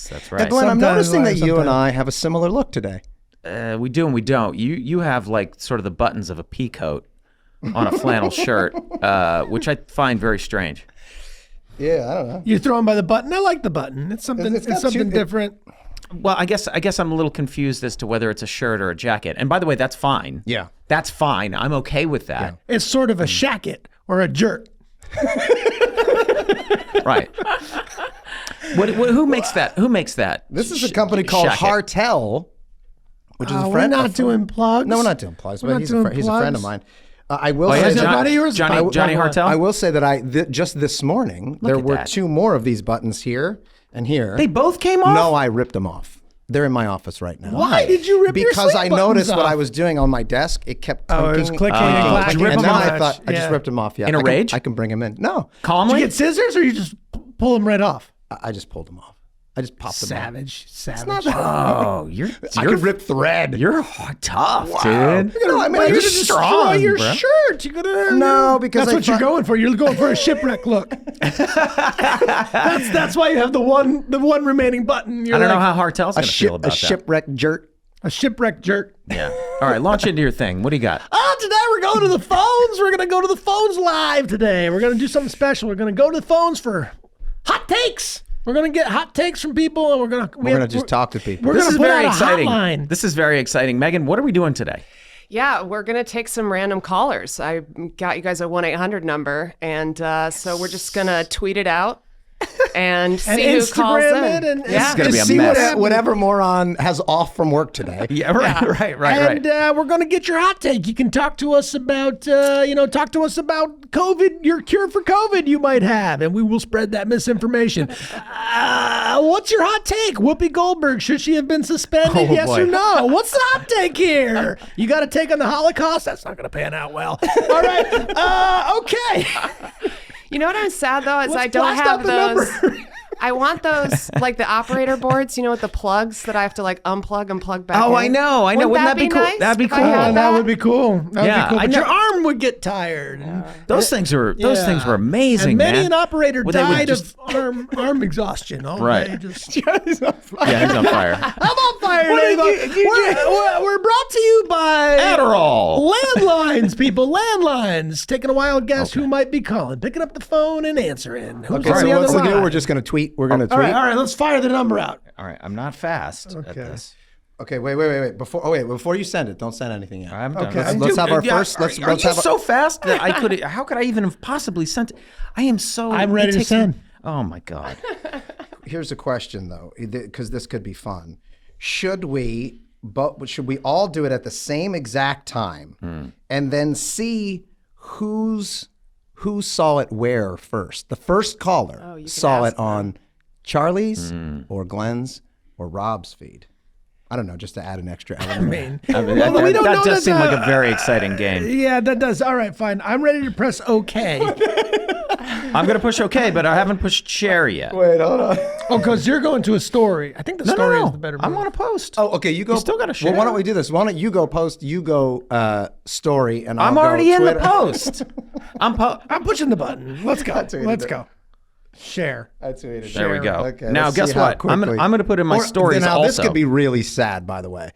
That's right. And Glenn, I'm Sometimes noticing that you and sometimes. I have a similar look today. We do and we don't. You have like sort of the buttons of a pea coat on a flannel shirt, which I find very strange. Yeah, I don't know. You throw them by the button. I like the button. It's something. It's It's got something two- different. Well, I guess I'm a little confused as to whether it's a shirt or a jacket. And by the way, that's fine. Yeah. That's fine. I'm okay with that. It's sort of a shacket or a jerk. Right. Who makes that? Who makes that? This is a company called shacket? Hartel, which is a We're friend. not doing plugs. No, we're not doing plugs, We're but not he's doing he's a friend of plugs. mine. I will Oh, say yeah, Is that that not yours? Johnny Hartel? I will say that just this morning there at were that. 2 more of these buttons here and here. They both came off? No, I ripped them off. They're in my office right now. Why did you rip your Because sleeve I buttons noticed what off? I was doing on my desk. It kept Oh, clicking. it was clicking and clacking. Did you rip and them then off? I thought I just Yeah. ripped them off. Yeah, In a rage? I can bring them in. No, Calmly? Did you get scissors or you just pull them right off? I just pulled them off. I just popped them Savage. Oh, you're off. I could rip thread. You're tough, dude. No, I mean, I You're just gonna strong, destroy your bro. shirt. You're gonna No, because that's I what you're thought- going for. You're going for a shipwreck look. that's why you have the one remaining button. You're I don't know like, how Hartel's going to feel about a that. shipwreck jerk. a shipwreck jerk. Yeah. All right, launch into your thing. What do you got? Oh, today we're going to the phones. We're gonna go to the phones live today. We're gonna do something special. We're gonna go to the phones for hot takes. We're gonna get hot takes from people, and we're gonna just talk to people. We're This gonna is put very out a exciting. hotline. This is very exciting. Megan, what are we doing today? Yeah, we're going to take some random callers. I got you guys a 1-800 number, and so we're just going to tweet it out and see who calls Instagram in. it and- yeah. This is gonna be a See mess. whatever moron has off from work today. Yeah, right. And we're going to get your hot take. You can talk to us about, COVID, your cure for COVID you might have, and we will spread that misinformation. What's your hot take? Whoopi Goldberg, should she have been suspended? Oh, yes boy. or no? What's the hot take here? You got a take on the Holocaust? That's not going to pan out well. All right. Okay. You know what I'm sad, though, is Let's I don't blast have out the those. number. I want those, like the operator boards, with the plugs that I have to unplug and plug back in. Oh, I know. Wouldn't that be cool? nice That'd be if I cool. had That would be cool. That would Yeah, be cool. I But know. your arm would get tired. Those things were amazing, and many man. an operator Where they would died just- of arm exhaustion. Oh, Right. they just- Yeah, he's on fire. I'm on fire, we're brought to you by Adderall. Landlines, people. Landlines. Taking a wild guess who might be calling. Picking up the phone and answering. Who's Okay, on so the what's other the deal? line? We're just going to tweet. We're going to tweet. All right, let's fire the number out. All right, I'm not fast at this. Okay, wait. Before you send it, don't send anything yet. I'm done. Okay. Let's have our first. Are Let's you have so fast that I could? How could I even have possibly sent it? I am so. I'm ready it to takes send. me- Oh my god. Here's a question though, because this could be fun. Should we all do it at the same exact time, and then see who saw it where first? The first caller you saw could it ask them. on Charlie's or Glenn's or Rob's feed. I don't know, just to add an extra element. I mean, Well, we don't know that does that's seem like a- a very exciting game. Yeah, that does. All right, fine. I'm ready to press OK. I'm gonna push OK, but I haven't pushed share yet. Wait, hold on. Oh, because you're going to a story. I think the story is the better I'm move. on a post. Oh, okay. You go. You still gotta share. Well, why don't we do this? Why don't you go post? You go story, and I'll I'm go already in the Twitter. post. I'm pushing the button. Let's go. tweeted Let's it. go. Share. I tweeted. There we go. Okay, now, let's guess see how what? I'm quickly- gonna put in my stories now, also. this could be really sad, by the way.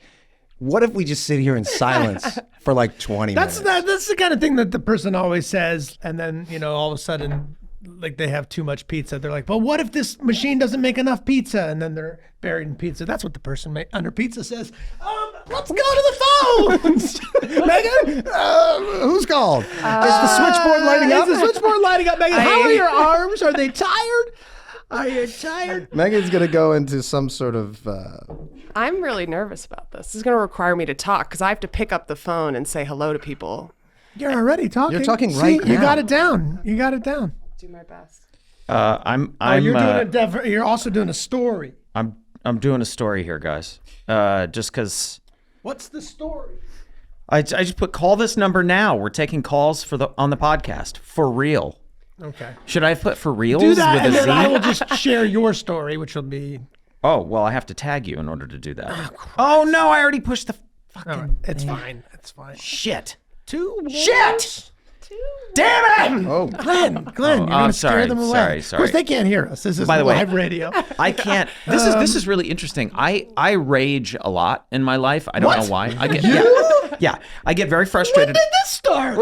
What if we just sit here in silence for like 20 minutes? That's the kind of thing that the person always says, and then all of a sudden, like they have too much pizza. They're like, "Well, what if this machine doesn't make enough pizza?" And then they're buried in pizza. That's what the person under pizza says. Let's go to the phones, Megan. Who's called? Is the switchboard lighting up? Is the switchboard lighting up, Megan? How are your arms? Are they tired? Are you tired? Megan's going to go into some sort of... I'm really nervous about this. This is going to require me to talk because I have to pick up the phone and say hello to people. You're already talking. You're talking See, right You now. got it down. You got it down. Do my best. I'm You're also doing a story. I'm doing a story here, guys. Just because What's the story? I just call this number now. We're taking calls on the podcast for real. Okay. Should I have put for reals Do that, with and a then Z? I will just share your story, which will be. Oh well, I have to tag you in order to do that. Oh no, I already pushed the fucking. It's fine. It's fine. Shit. Two. Shit. Damn it! Oh, Glenn, you're I'm gonna scare sorry, them away. sorry. Of course, they can't hear us. This is By the way, live radio. I can't. This is really interesting. I rage a lot in my life. I don't know why. I get yeah. I get very frustrated. When did this start?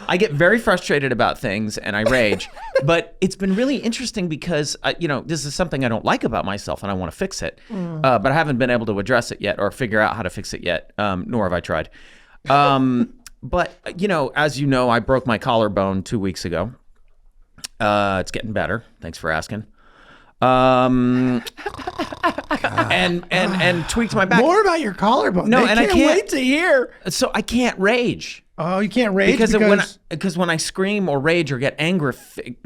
I get very frustrated about things and I rage. But it's been really interesting because this is something I don't like about myself and I want to fix it. But I haven't been able to address it yet or figure out how to fix it yet. Nor have I tried. But as you know, I broke my collarbone 2 weeks ago. It's getting better. Thanks for asking. And tweaked my back. More about your collarbone. No, They and I can't can't wait to hear. So I can't rage. Oh, you can't rage because when I scream or rage or get angry,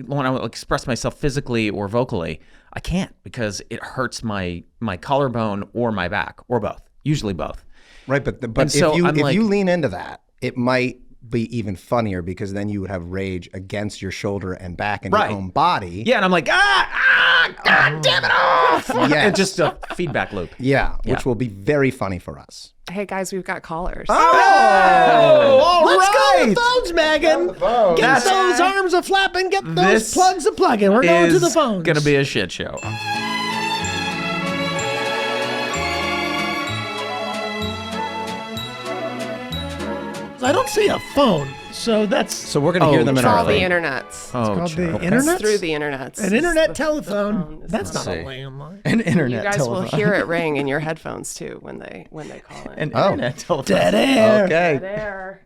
when I express myself physically or vocally, I can't because it hurts my collarbone or my back or both. Usually both. right. But so if I'm like- you lean into that, it might be even funnier because then you would have rage against your shoulder and back and Right. your own body. Yeah, and I'm like, God damn it off! Yes. And just a feedback loop. Yeah, which will be very funny for us. Hey guys, we've got callers. Oh, all Let's go to right. the phones, Megan. Get those arms a flapping. Get those This plugs a plugging. We're going to the It's phones. gonna be a shit show. I don't see a phone, so that's So we're gonna hear them in It's our all the phone. internets. Oh, called the Joe. internet. It's through the internets. An internet The telephone. phone is That's not- not a see. landline. An You internet guys telephone. will hear it ring in your headphones too when they call in. An Oh. internet telephone. Dead air. Okay. There.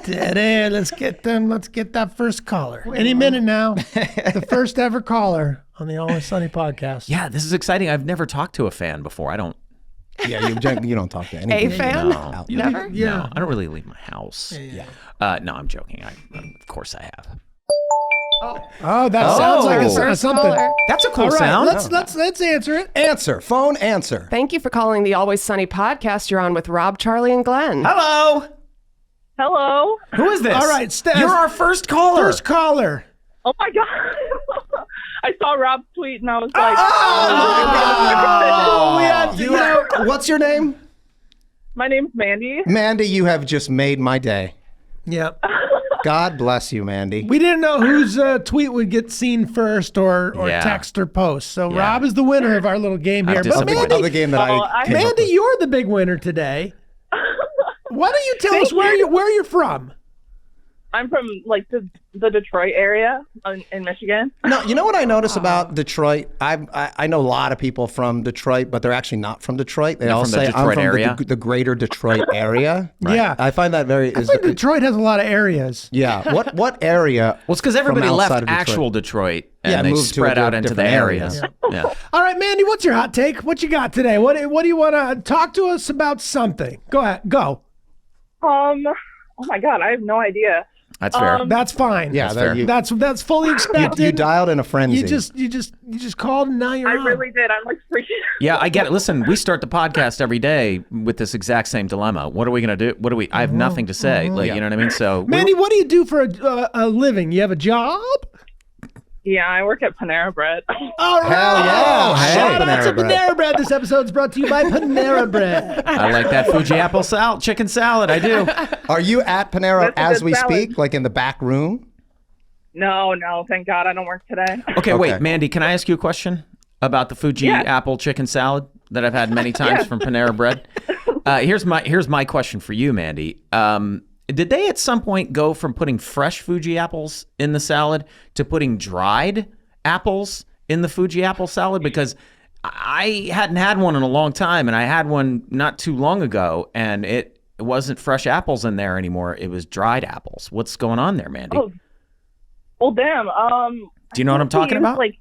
Dead air. Let's get them. Let's get that first caller. Any minute now. The first ever caller on the Always Sunny podcast. Yeah, this is exciting. I've never talked to a fan before. I don't. Yeah, you don't talk to anybody. A fan? No. Never? Yeah. No, I don't really leave my house. Yeah. No, I'm joking. Of course I have. Oh, that sounds like a, First something. caller. That's a cool All right, sound. let's answer it. Answer. Phone answer. Thank you for calling the Always Sunny podcast. You're on with Rob, Charlie, and Glenn. Hello. Hello. Who is this? All right, You're our first caller. First caller. Oh my god. I saw Rob's tweet and I was like, What's your name? my name's Mandy. Mandy, you have just made my day. Yep. God bless you, Mandy. We didn't know whose tweet would get seen first or Yeah. text or post. So Yeah. Rob is the winner of our little game here. But disappointed. Mandy, Other game that Oh, I I- came up Mandy, with. you're the big winner today. Why don't you tell us where you're from? I'm from like the Detroit area in Michigan. No, you know what I notice about Detroit? I know a lot of people from Detroit, but they're actually not from Detroit. They all from the say I'm Detroit from area? the greater Detroit area. Yeah. I find that very. I think Detroit has a lot of areas. Yeah. What area? Well, it's because everybody from left outside of Detroit? actual Detroit and Yeah, they moved to spread a out into the different areas. areas. Yeah. All right, Mandy, what's your hot take? What you got today? What do you want to talk to us about something? Go ahead. Go. Oh my god, I have no idea. That's fair. That's fine. Yeah, fair. That's fully expected. you dialed in a frenzy. You just called and now you're I on. really did. I'm like freaking Yeah, I get it. Listen, we start the podcast every day with this exact same dilemma. What are we going to do? I have nothing to say. Like, you know what I mean? So, Mandy, what do you do for a living? You have a job? Yeah, I work at Panera Bread. All right. Hell yeah. Hey, Shout out to Panera Bread. Panera Bread. This episode's brought to you by Panera Bread. I like that Fuji apple chicken salad. I do. Are you at Panera That's a as good we salad. speak, like in the back room? No, thank God I don't work today. Okay, wait, Okay. Mandy, can I ask you a question about the Fuji Yeah. apple chicken salad that I've had many times from Panera Bread? Here's my question for you, Mandy. Did they at some point go from putting fresh Fuji apples in the salad to putting dried apples in the Fuji apple salad? Because I hadn't had one in a long time, and I had one not too long ago, and it wasn't fresh apples in there anymore. It was dried apples. What's going on there, Mandy? Oh, well, damn. Do you know what I'm talking about? Like,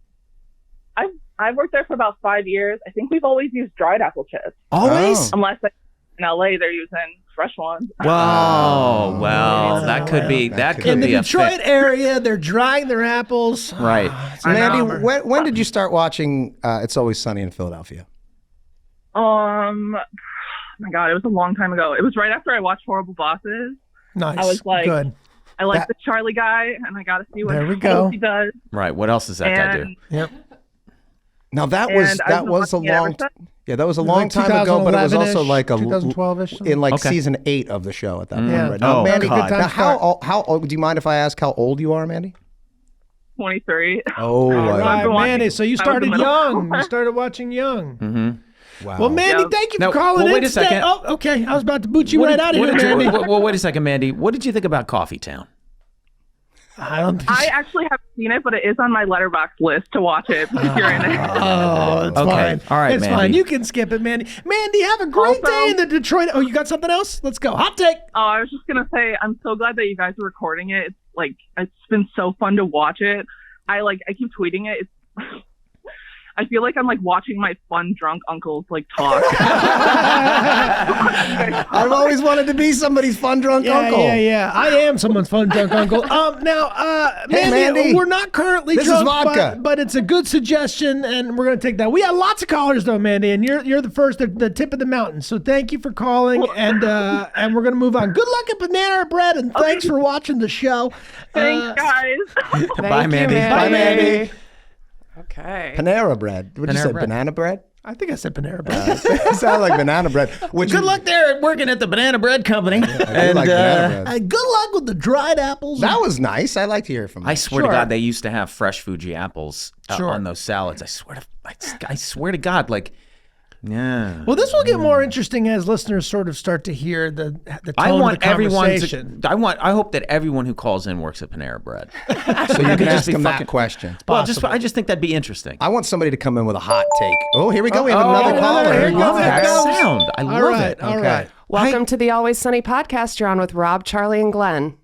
I've worked there for about 5 years. I think we've always used dried apple chips, Always? Oh. unless in LA they're using fresh ones. Whoa, well, that could be In the a Detroit fit. area, they're drying their apples. Right. Mandy, bummer. when did you start watching It's Always Sunny in Philadelphia? Oh my God, it was a long time ago. It was right after I watched Horrible Bosses. Nice. I was like- good. I like the Charlie guy, and I got to see what There we go. else he does. Right. What else does that guy do? And Yep. Now that And was I've been a watching it ever long. since. Yeah, that was a long time ago, but it was also like a 2012-ish. in like Okay. season 8 of the show at that point. Yeah. Right? Now, Oh, Mandy, God. now how old? Do you mind if I ask how old you are, Mandy? 23. Oh, All right, been watching- Mandy. So you I was started in middle young. school. You started watching young. wow. Well, Mandy, Yep. thank you Now, for calling well, in wait a today. second. Oh, okay. I was about to boot you What right did- out of what here, did you- Mandy. well, wait a second, Mandy. What did you think about Coffee Town? I don't think. I actually haven't seen it, but it is on my letterbox list to watch it. If you're in it. Oh, it's Okay. fine. All right, it's Mandy. fine. You can skip it, Mandy. Mandy, have a great Also- day in the Detroit. Oh, you got something else? Let's go. Hot take. Oh, I was just gonna say, I'm so glad that you guys are recording it. It's like it's been so fun to watch it. I keep tweeting it. It's I feel like I'm like watching my fun drunk uncles like talk. I've always wanted to be somebody's fun drunk uncle. Yeah. I am someone's fun drunk uncle. Now, Hey, Mandy, Mandy. we're not currently This is drunk, vodka. but it's a good suggestion, and we're going to take that. We have lots of callers, though, Mandy, and you're the first, the tip of the mountain. So thank you for calling, and we're going to move on. Good luck at Banana Bread, and thanks for watching the show. Thanks, guys. Thank Bye, you, Mandy. Bye, Mandy. Okay. Panera bread. What did you Panera say? bread. Banana bread? I think I said Banana Bread. It sounded like banana bread. Which Good luck there at working at the Banana Bread Company. I do like banana bread. Good luck with the dried apples. That was nice. I like to hear from you. I swear to Sure. God, they used to have fresh Fuji apples Sure. on those salads. I swear to God, like, yeah. Well, this will get more interesting as listeners sort of start to hear the tone I want of the everyone conversation. to. I hope that everyone who calls in works at Panera Bread. So you can just ask be him fucking- that question. Well, I just think that'd be interesting. I want somebody to come in with a hot take. Oh, here we go. We have another caller. here I we love go. that Here it goes. sound. I All love right, it. all Okay. right. Welcome to the Always Sunny podcast. You're on with Rob, Charlie, and Glenn.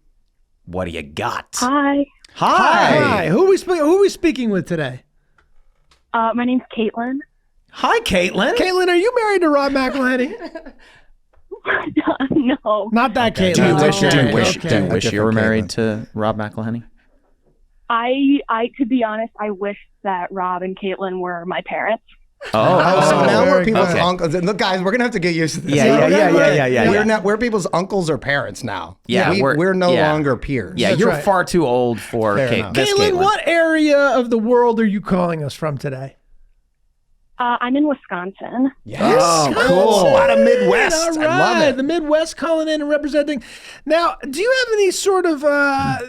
What do you got? Hi. Hi. Who are we speaking with today? My name's Caitlin. Hi, Caitlin. Caitlin, are you married to Rob McElhenney? No. Not that Caitlin. Do you Okay, wish, do you wish, okay. do you wish you were Different married Caitlin. to Rob McElhenney? I to be honest, I wish that Rob and Caitlin were my parents. Oh, so now very we're people's good. uncles. Look, guys, we're gonna have to get used to this. Yeah. We're people's uncles or parents now. Yeah, we're no yeah. longer peers. Yeah, That's you're right. far too old for Fair enough. Miss Caitlin, what area of the world are you calling us from today? I'm in Wisconsin. Yes. Oh, A cool. lot of Midwest. All I love right, it. the Midwest calling in and representing. Now, do you have any sort of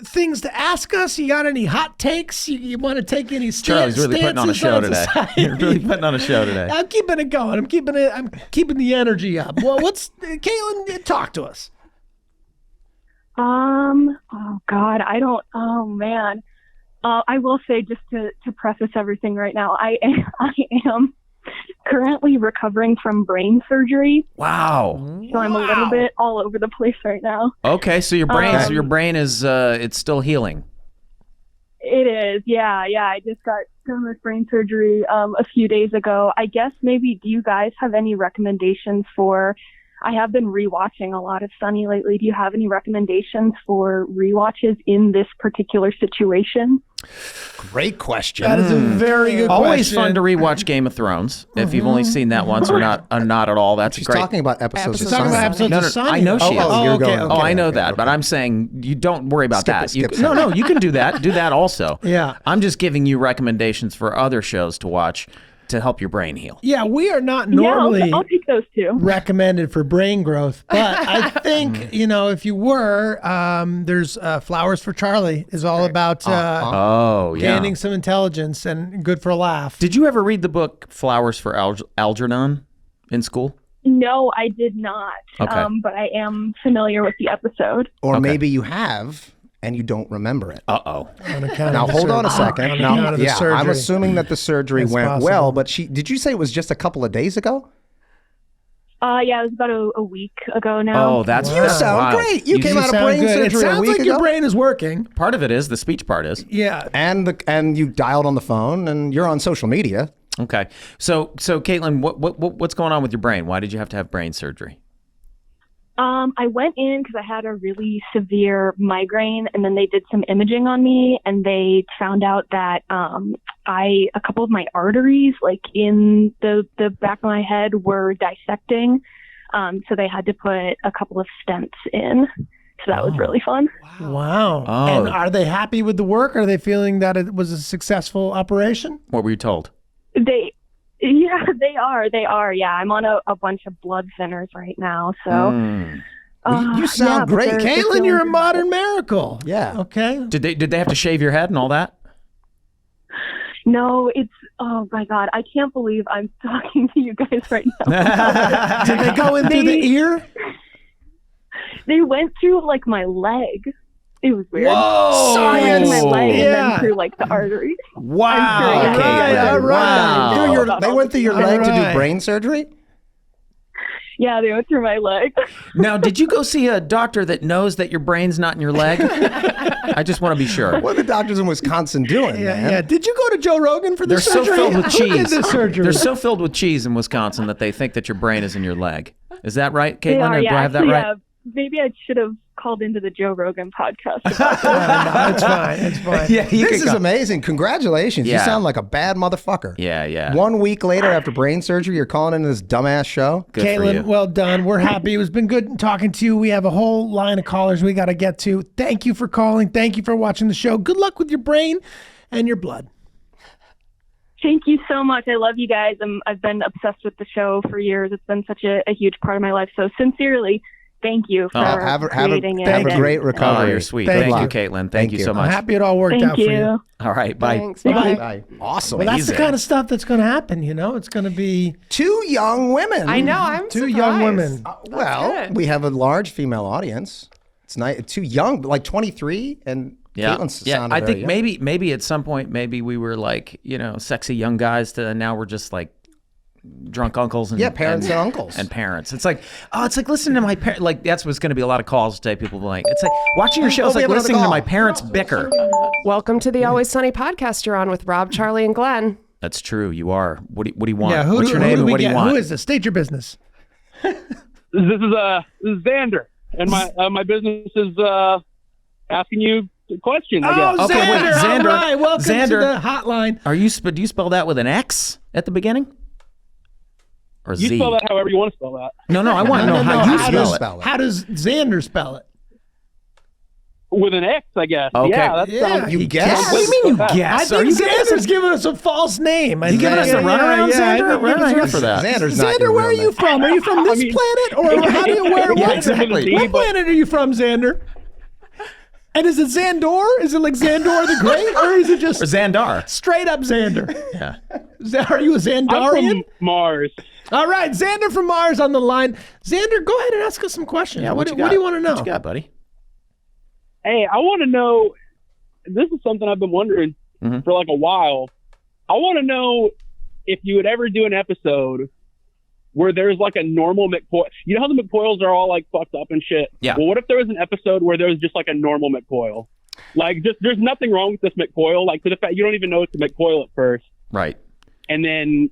things to ask us? You got any hot takes? You want to take any Charlie's really putting on a stances show today. society? You're really putting on a show today. I'm keeping it going. I'm keeping the energy up. Well, Caitlin, talk to us. Oh God, I don't. Oh man. I will say, just to preface everything right now, I am currently recovering from brain surgery, Wow. so I'm a little bit all over the place right now. Okay, so your brain is it's still healing. It is, yeah. I just got done with brain surgery a few days ago. I guess maybe, do you guys have any recommendations for? I have been rewatching a lot of Sunny lately. Do you have any recommendations for rewatches in this particular situation? Great question. That is a very good Always question. fun to rewatch Game of Thrones. If you've only seen that once or not at all, that's She's great. talking about episodes Episodes of Talking about Sunny. episodes No, of no, Sunny. I know she is. you're okay, going. okay. Oh, I know okay, that, okay. but I'm saying you don't worry about Skip that. it, skip it. No, you can do that. Do that also. Yeah. I'm just giving you recommendations for other shows to watch to help your brain heal. Yeah, we are not Yeah, normally I'll take those two. recommended for brain growth, but I think if you were, there's Flowers for Charlie is all about Oh, yeah. gaining some intelligence and good for a laugh. Did you ever read the book Flowers for Algernon in school? No, I did not. Okay. But I am familiar with the episode. Or maybe you have and you don't remember it. Uh-oh. On account Now of the hold on a surgery. second. On Now, account of the yeah, I'm surgery. assuming that the surgery It's went possible. well, but did you say it was just a couple of days ago? Yeah, it was about a week ago now. Oh, that's You sound wow. great. You came out of sound brain good. surgery It a sounds week like ago. your brain is working. Part of it is the speech part is. Yeah. And you dialed on the phone and you're on social media. Okay. So Caitlin, what's going on with your brain? Why did you have to have brain surgery? I went in because I had a really severe migraine, and then they did some imaging on me, and they found out that a couple of my arteries, like in the back of my head, were dissecting. So they had to put a couple of stents in. So that was really fun. Wow. Oh. And are they happy with the work? Are they feeling that it was a successful operation? What were you told? Yeah, they are. They are. Yeah, I'm on a bunch of blood thinners right now. So You sound but great. they're Caitlin, feeling you're a good. modern miracle. Yeah. Okay. Did they have to shave your head and all that? No, it's oh my God, I can't believe I'm talking to you guys right now. Did they go in through the ear? They went through like my leg. It was weird. Whoa! Science! My leg and Yeah. then through like the artery. Wow. I'm sure, yeah. All right. Wow. They went through your leg to right. do brain surgery? Yeah, they went through my leg. Now, did you go see a doctor that knows that your brain's not in your leg? I just want to be sure. What are the doctors in Wisconsin doing, Yeah, man? yeah. Did you go to Joe Rogan for the They're so surgery? filled with Who did cheese. the surgery? They're so filled with cheese in Wisconsin that they think that your brain is in your leg. Is that right, They Caitlin? are, Do yeah. I have that Actually, right? yeah. Maybe I should have called into the Joe Rogan podcast. No, it's fine. It's fine. Yeah, you This could is go. amazing. Congratulations. You Yeah. sound like a bad motherfucker. Yeah, yeah. 1 week later after brain surgery, you're calling into this dumbass show? Good for you. Caitlin, well done. We're happy. It's been good talking to you. We have a whole line of callers we got to get to. Thank you for calling. Thank you for watching the show. Good luck with your brain and your blood. Thank you so much. I love you guys. I've been obsessed with the show for years. It's been such a huge part of my life. So sincerely, thank you for creating it. Have a great Oh, recovery. you're sweet. Thank Thank, you. you, Caitlin. Thank you so I'm much. happy it all worked Thank out for you. you. All right, bye. Thanks. Bye-bye. Bye. Awesome. Well, that's the Amazing. kind of stuff that's going to happen, you know? It's going to be Two young women. I know. I'm two surprised. young women. Well, good. we have a large female audience. It's nice. Two young, like 23, and Yeah, Caitlin's yeah. sounded I very think young. maybe at some point maybe we were like sexy young guys to now we're just like drunk uncles and parents and uncles. and parents. It's like listen to my parents. Like that's what's going to be a lot of calls today. People will be like it's like watching your show is we like have another listening to call. my parents bicker. Welcome to the Always Sunny podcast. You're on with Rob, Charlie, and Glenn. That's true. You are. What do you want? Yeah, What's your name do and we what do you get? want? Who is this? State your business. This is Xander, and my business is asking you a question. I guess. Oh, Okay, wait, Xander. Xander. All right. Welcome Xander. to the hotline. Are you? Do you spell that with an X at the beginning? Or You Z? spell that however you want to spell that. No, I want to know how you spell it. How does Xander spell it? With an X, I guess. Okay. Yeah, that Yeah, sounds. You he guess? guessed. What do you mean you I guess? I Are think you giving us Xander's giving us a false name. You giving us the runaround, Xander? We're not here for that. Xander's not Xander, your where are real you name. from? Are you from this planet, or how do you where? Yeah, what, exactly. What planet are you from, Xander? And is it Xandor? Is it like Xandor the Great, or is it just Or Xandar. straight up Xander? Yeah. Are you a I'm Xandarian? from Mars. All right, Xander from Mars on the line. Xander, go ahead and ask us some questions. Yeah. What you do got? you want to know? What you got, buddy? Hey, I want to know. This is something I've been wondering for like a while. I want to know if you would ever do an episode where there's like a normal McPoyle. You know how the McPoyles are all like fucked up and shit? Yeah. Well, what if there was an episode where there was just like a normal McPoyle? Like, just there's nothing wrong with this McPoyle. Like, to the fact you don't even know it's a McPoyle at first, Right. and then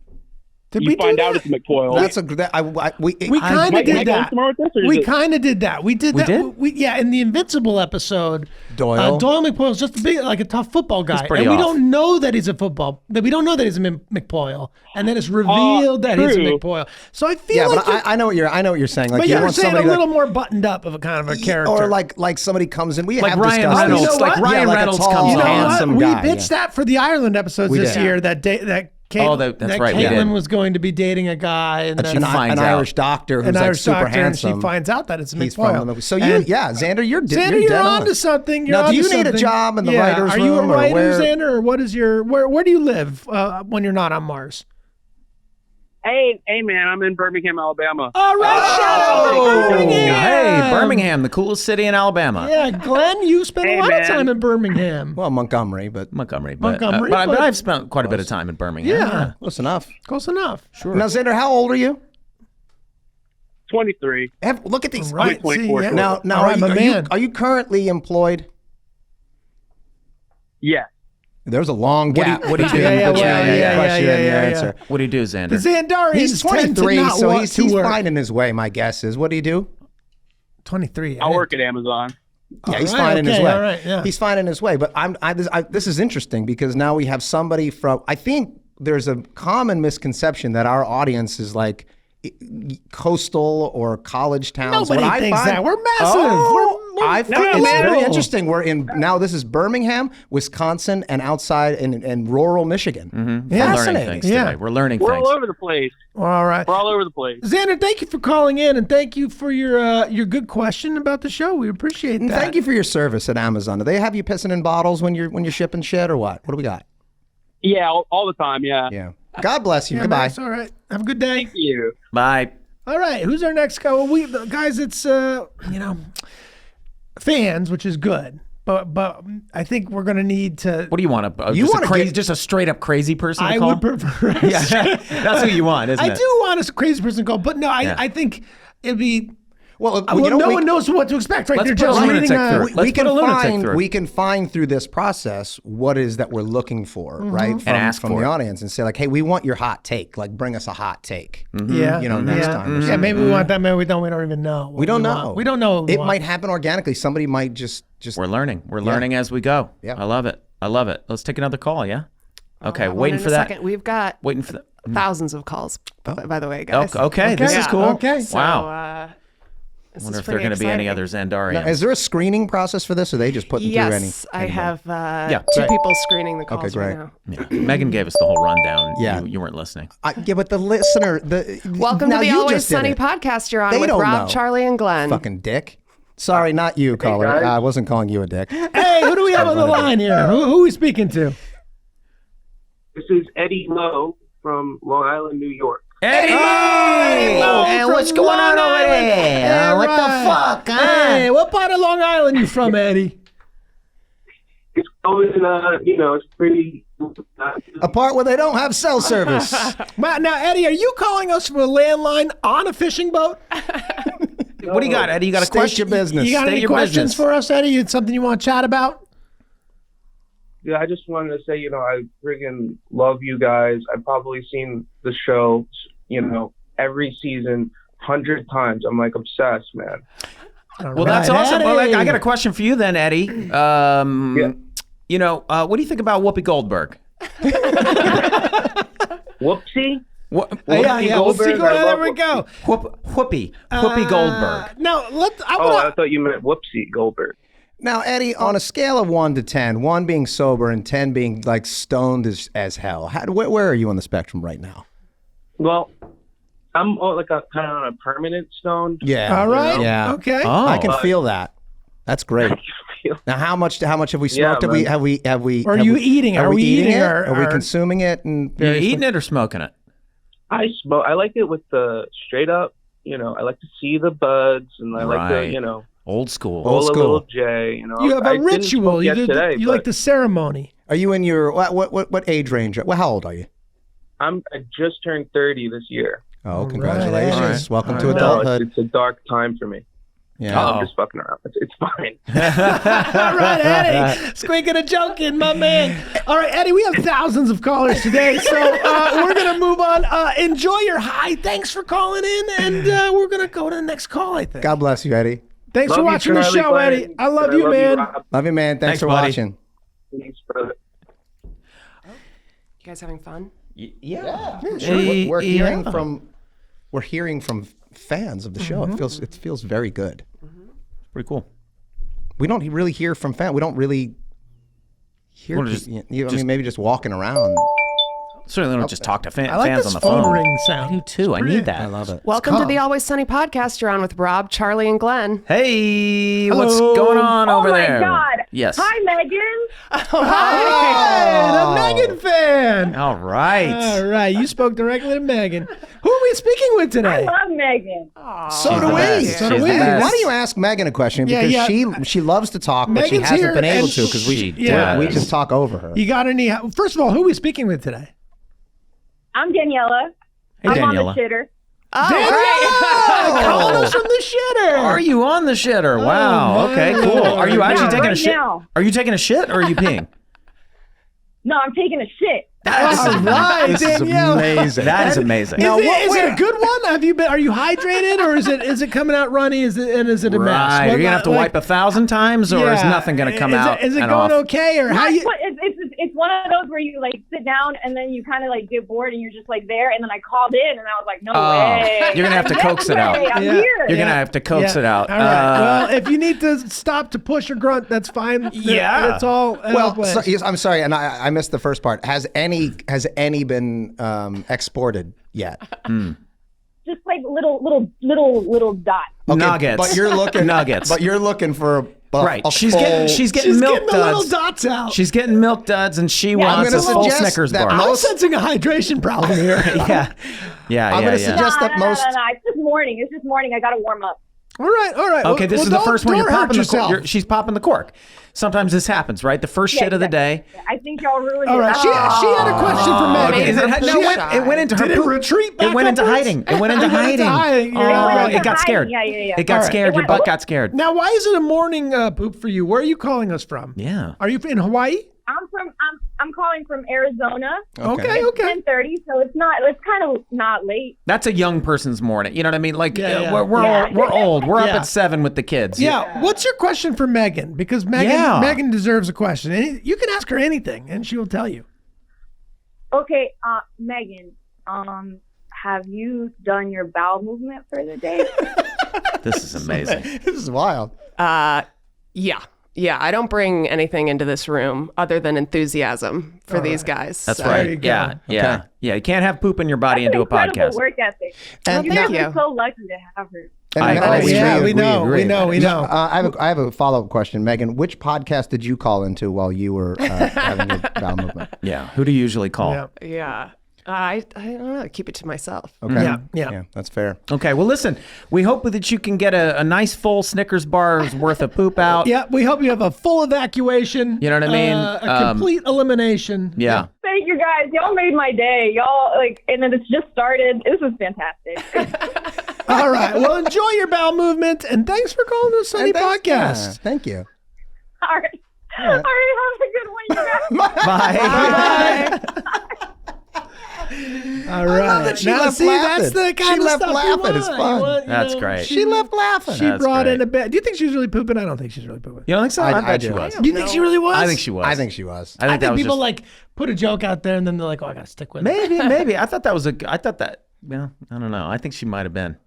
Did you we do find out that? it's a McPoyle. That's a We kind of Am I did going that. somewhere with this, or is We it- kind of did that. We did We that. did? Yeah, in the Invincible episode, Doyle. Doyle McPoyle's just a big, like a tough football guy, pretty and we off. don't know that he's a football. That we don't know that he's a McPoyle, and then it's revealed that he's a true. McPoyle. So I feel Yeah, like, but I know what you're saying. Like but you you're want saying a somebody little more buttoned up of a kind of a character, or like somebody comes in. We Like have Ryan discussed Reynolds. this. You know Like what? Ryan Yeah, like a Reynolds tall, comes you know on. what? handsome We guy, bitched yeah. that for the Ireland episodes We this did. year. That That's that right, we Caitlin did. was going to be dating a guy, and But then she finds An out. Irish doctor who's an like Irish super doctor, and handsome. she finds out that it's a He's McPoyle. from the movie. So And- Xander, you're Xander, you're dead on. onto something. You're Now, do onto you need a something. job in the Yeah. writer's Are you a room, or writer, where- Xander, or what is your where do you live when you're not on Mars? Hey, man, I'm in Birmingham, Alabama. All right, shout out to Birmingham. Hey, Birmingham, the coolest city in Alabama. Yeah, Glenn, you spent a Hey, lot of man. time in Birmingham. Well, Montgomery, but Montgomery. Montgomery, But but- I've spent quite a bit of time in Birmingham. Yeah, close enough. close enough. Sure. Now, Xander, how old are you? 23. Look at these. Right. Wait, See, 24. yeah. Now, All right, my man. are you currently employed? Yeah. There's a long gap. what do you do? Yeah, between yeah, your yeah, question yeah, and your yeah, answer. What do you do, Xander? The Xandarians He's tend to 23, not so want he's to work. finding his way. My guess is, what do you do? 23. I work at Amazon. Yeah, he's right, finding his okay, way. all right, yeah. He's finding his way. But this is interesting because now we have somebody from. I think there's a common misconception that our audience is like coastal or college towns. Nobody what I thinks find, that. We're massive. I find it's very little. interesting. We're in now. This is Birmingham, Wisconsin, and outside in rural Michigan. We're learning Fascinating. things today. Yeah. We're learning We're things. all over the place. All right. We're all over the place. Xander, thank you for calling in, and thank you for your good question about the show. We appreciate And that. thank you for your service at Amazon. Do they have you pissing in bottles when you're shipping shit or what? What do we got? Yeah, all the time. Yeah. Yeah. God bless you. Yeah, Goodbye. man, it's all right. Have a good day. Thank you. Bye. All right, who's our next guy? Well, guys, it's fans, which is good, but I think we're gonna need to. What do you want? You Just a wanna crazy, get- just a straight up crazy person to I call? would prefer. Yeah, that's who you want, isn't I it? do want a crazy person to call, but no, Yeah. I think it'd be. Well, no one knows what to expect, right? Let's They're put a just lunatic reading. through it. Let's put a lunatic through it. we can find through this process what is that we're looking for, right? From, ask from for the it. audience and say like, hey, we want your hot take. Like, bring us a hot take. Yeah, You know, next time. or Yeah, something. maybe we want that. Maybe we don't. We don't even know. what We don't know. want. We don't know. What we It want. might happen organically. Somebody might just. We're learning. We're learning as we go. Yeah. I love it. I love it. Let's take another call. Yeah. Okay. One Waiting in for a that. second. We've got Waiting for that. thousands of calls, by the way, guys. Okay. This is Yeah, cool. okay. So, Wow. this Wonder is if there are going to be any pretty other exciting. Zandarians. Now, is there a screening process for this, or they just putting through any? Yes, I anybody? have two great. people screening the calls great. right now. Yeah. Megan gave us the whole rundown. Yeah. You weren't listening. Yeah, but the listener, Welcome now to the you Always just did Sunny it. podcast you're on They with don't Rob, know. Charlie, and Glenn. Fucking dick. Sorry, not you, caller. guys. I wasn't calling you a dick. Hey, who do we have on the line here? Who are we speaking to? This is Eddie Lowe from Long Island, New York. Eddie Hey, what's going on over there? What the fuck? Hey, what part of Long Island you from, Eddie? It's going, it's pretty. A part where they don't have cell service. Now, Eddie, are you calling us from a landline on a fishing boat? What do you got, Eddie? You got a State question? your business. You got State any your questions business. for us, Eddie? It's something you want to chat about? Yeah, I just wanted to say, I friggin' love you guys. I've probably seen the show, every season 100 times. I'm like obsessed, man. Well, that's awesome. Well, I got a question for you then, Eddie. Yeah. What do you think about Whoopi Goldberg? Whoopsie. Yeah. Goldberg, Whoopi Goldberg. I There love we go. Whoopi Goldberg. Now, I thought you meant Whoopsie Goldberg. Now, Eddie, on a scale of 1 to 10, 1 being sober and 10 being like stoned as hell, where are you on the spectrum right now? Well, I'm like kind of on a permanent stone. Yeah. all right. Yeah. Okay. Oh, I can feel that. That's great. feel. Now, how much have we Yeah, smoked? man. have we? Are you eating? Are Are we we eating eating it? or- Are we or- consuming it? And you eating it or smoking it? I smoke. I like it with the straight up. I like to see the buds, and I like Right. to, Old school. Old roll a school. little J. You have I a didn't ritual. smoke You, yesterday, you like but the ceremony. Are you in your what age range? Well, how old are you? I just turned 30 this year. Oh, congratulations! All right. Welcome to No, adulthood. it's a dark time for me. Yeah. Uh-oh. I'm just fucking around. It's fine. All right, Eddie. Squeaking and joking, my man. All right, Eddie, we have thousands of callers today, so we're going to move on. Enjoy your high. Thanks for calling in, and we're going to go to the next call, I think. God bless you, Eddie. Thanks Love for you, watching the Charlie, show, Glenn. Eddie. I love And you, man. Rob. Love you, man. Thanks for buddy. watching. Thanks, brother. You guys having fun? Yeah. Sure. We're hearing Yeah. from fans of the show. It feels very good. Pretty cool. We don't really hear from fans. We don't really hear. Wanna just- I mean, maybe just walking around. Certainly don't just talk to I like fans this on the phone phone. ring sound. I do too. I need that. I love it. Welcome to calm. the Always Sunny podcast. You're on with Rob, Charlie, and Glenn. Hey, Hello. what's going on over there? Oh my God. Yes. Hi, Megan. Hey, the Megan fan. All right. All right, you spoke directly to Megan. Who are we speaking with today? Love Megan. So She's do the we. best. So do She's we. the Why best. don't you ask Megan a question? Yeah, Because yeah. she loves to talk, but she Megan's hasn't here, been able and to because we yeah. we just talk over her. You got any? First of all, who are we speaking with today? I'm Daniela. Hey, I'm on the Daniela. shitter. Daniela, calling us from the shitter. Are you on the shitter? Wow. Okay, man. cool. Are you actually Yeah, taking a right shit? now. Are you taking a shit or are you peeing? No, I'm taking a shit. All right, This is Danielle. amazing. That is amazing. Is, Now, is it a good one? Have you been? Are you hydrated, or is it coming out runny? Is it a mess? Right. What, You're gonna have to like- wipe 1,000 times, or is Yeah. nothing gonna come Is out? Is it and going off? okay, or how you? But it's one of those where you like sit down and then you kind of like get bored and you're just like there. And then I called in and I was like, no way. You're gonna have to coax it out. I'm here. You're gonna have to coax it out. All right. Well, if you need to stop to push or grunt, that's fine. Yeah. It's all. Yes, I'm sorry, and I missed the first part. Has any been exported yet? Just like little dots. Okay, Nuggets. But you're looking Nuggets. But you're looking for Right. a She's full- getting milk getting the duds. little dots out. She's getting milk duds, and she wants gonna a full suggest Snickers that bar. I'm sensing a hydration problem here. Yeah. I'm gonna suggest that No, most. It's just morning. It's just morning. I got to warm up. All right. Okay, this is the first one. You're popping the cork. cork. She's popping the cork. Sometimes this happens, right? The first shit of the day. I think y'all ruined All it. right. She had a question for Megan. Okay, it went into her. Did it retreat back It went into upwards? hiding. It went into It went into hiding. hiding. You're Oh, right. it got scared. Yeah. It got All right. scared. Your butt got scared. Now, why is it a morning poop for you? Where are you calling us from? Yeah. Are you in Hawaii? I'm calling from Arizona. Okay. It's 10:30, so it's kind of not late. That's a young person's morning. You know what I mean? Like Yeah. we're old. We're up Yeah. at 7 with the kids. Yeah. What's your question for Megan? Because Megan deserves a question. You can ask her anything, and she will tell you. Okay, Megan, have you done your bowel movement for the day? This is amazing. This is wild. Yeah, I don't bring anything into this room other than enthusiasm for these guys. That's so. There right. you go. Yeah. You can't have poop in your body and do a Incredible podcast. work ethic. And You guys thank are you. so lucky to have her. And I Megan, agree. Yeah, we agree. know. I have a follow-up question, Megan. Which podcast did you call into while you were having your bowel movement? Yeah. Who do you usually call? Yeah. Yeah. I don't know. Keep it to myself. Okay. Yeah. That's fair. Okay. Well, listen. We hope that you can get a nice full Snickers bar's worth of poop out. Yeah, we hope you have a full evacuation. You know what I mean? A complete elimination. Yeah. Thank you guys. Y'all made my day. Y'all and then it's just started. This was fantastic. All right. Well, enjoy your bowel movement, and thanks for calling the Sunny Podcast. Yeah, thank you. All right. Have a good one, you guys. Bye. All right. that she Now, left see, laughing. that's the kind She of left stuff laughing. you want. It's fun. You want, That's great. She left laughing. She That's brought great. in a bed. Do you think she's really pooping? I don't think she's really pooping. You don't think so? I bet do. she was. Do you think she really was? I think she was. I think she was. I think that was people just, like put a joke out there and then they're like, "Oh, I gotta stick with it." maybe. I thought that was I don't know. I think she might have been.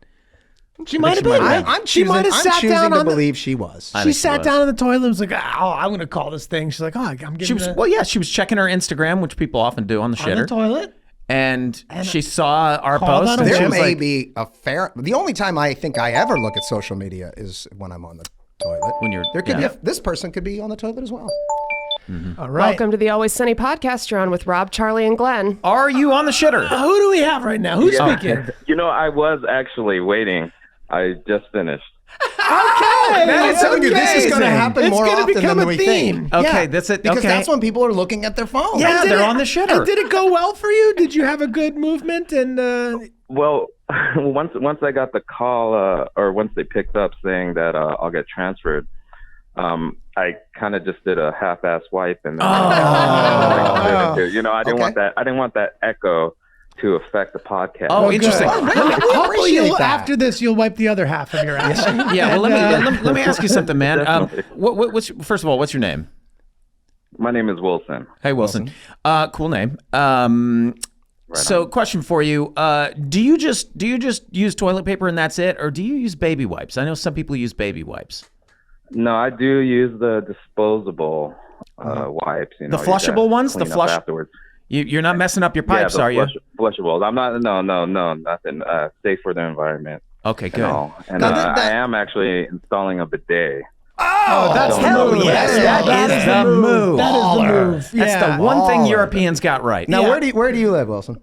She might have she been. might have been. I'm She choosing, might have I'm sat choosing down to on the. believe she was. I She think she sat was. down in the toilet and was like, "Oh, I'm gonna call this thing." She's like, "Oh, I'm getting She was she was checking her Instagram, which people often do on the on the shitter, toilet." and she saw our called post. on And a she There was may like, be a fair. The only time I think I ever look at social media is when I'm on the toilet. When you're- there could yeah. be this person could be on the toilet as well. All right. Welcome to the Always Sunny podcast. You're on with Rob, Charlie, and Glenn. "Are you on the shitter?" Who do we have right now? Who's speaking? You know, I was actually waiting. I just finished. I'm telling you, this is going to happen It's more gonna often become than a we theme. think. Okay, Yeah. that's it. Because Okay. that's when people are looking at their phone. Yeah, Did they're it- on the shitter. and did it go well for you? Did you have a good movement? And Well, once I got the call, or once they picked up saying that I'll get transferred, I kind of just did a half-ass wipe, and then you know, I didn't want that. I didn't want that echo to affect the podcast. Oh, interesting. hopefully, appreciate that. after this, you'll wipe the other half of your ass. Yeah. Well, And, let me ask you something, man. Definitely. What's first of all, what's your name? My name is Wilson. Hey, Wilson. Cool name. So, question for you: Do you just use toilet paper and that's it, or do you use baby wipes? I know some people use baby wipes. No, I do use the disposable wipes. You know, The you gotta flushable ones? The clean up flush- afterwards. You're not messing up your pipes, the are you? Flushables. I'm not. No, nothing. Safe for the environment. Okay, And good. all. And Now, that- I am actually installing a bidet. Oh, that's the Hell move. yes, that is the move. That is the move. That's Yeah. the one thing Baller. Europeans got right. Now, Yeah. where do you live, Wilson?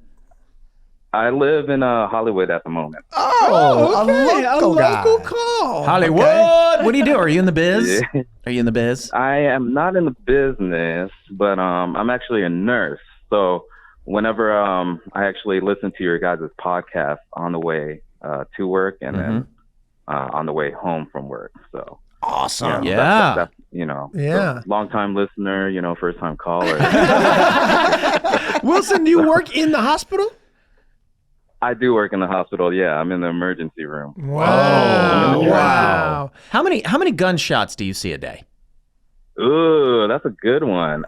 I live in Hollywood at the moment. Oh, Okay, a local guy. call. Hollywood. Okay. What do you do? Are you in the biz? Yeah. Are you in the biz? I am not in the business, but I'm actually a nurse. So whenever I actually listen to your guys' podcast on the way to work and then on the way home from work. So Awesome. Yeah. that's you know, Yeah. long time listener, you know, first time caller. Wilson, do you work in the hospital? I do work in the hospital. Yeah, I'm in the emergency room. Wow. Oh, Wow. How many gunshots do you see a day? Ooh, that's a good one.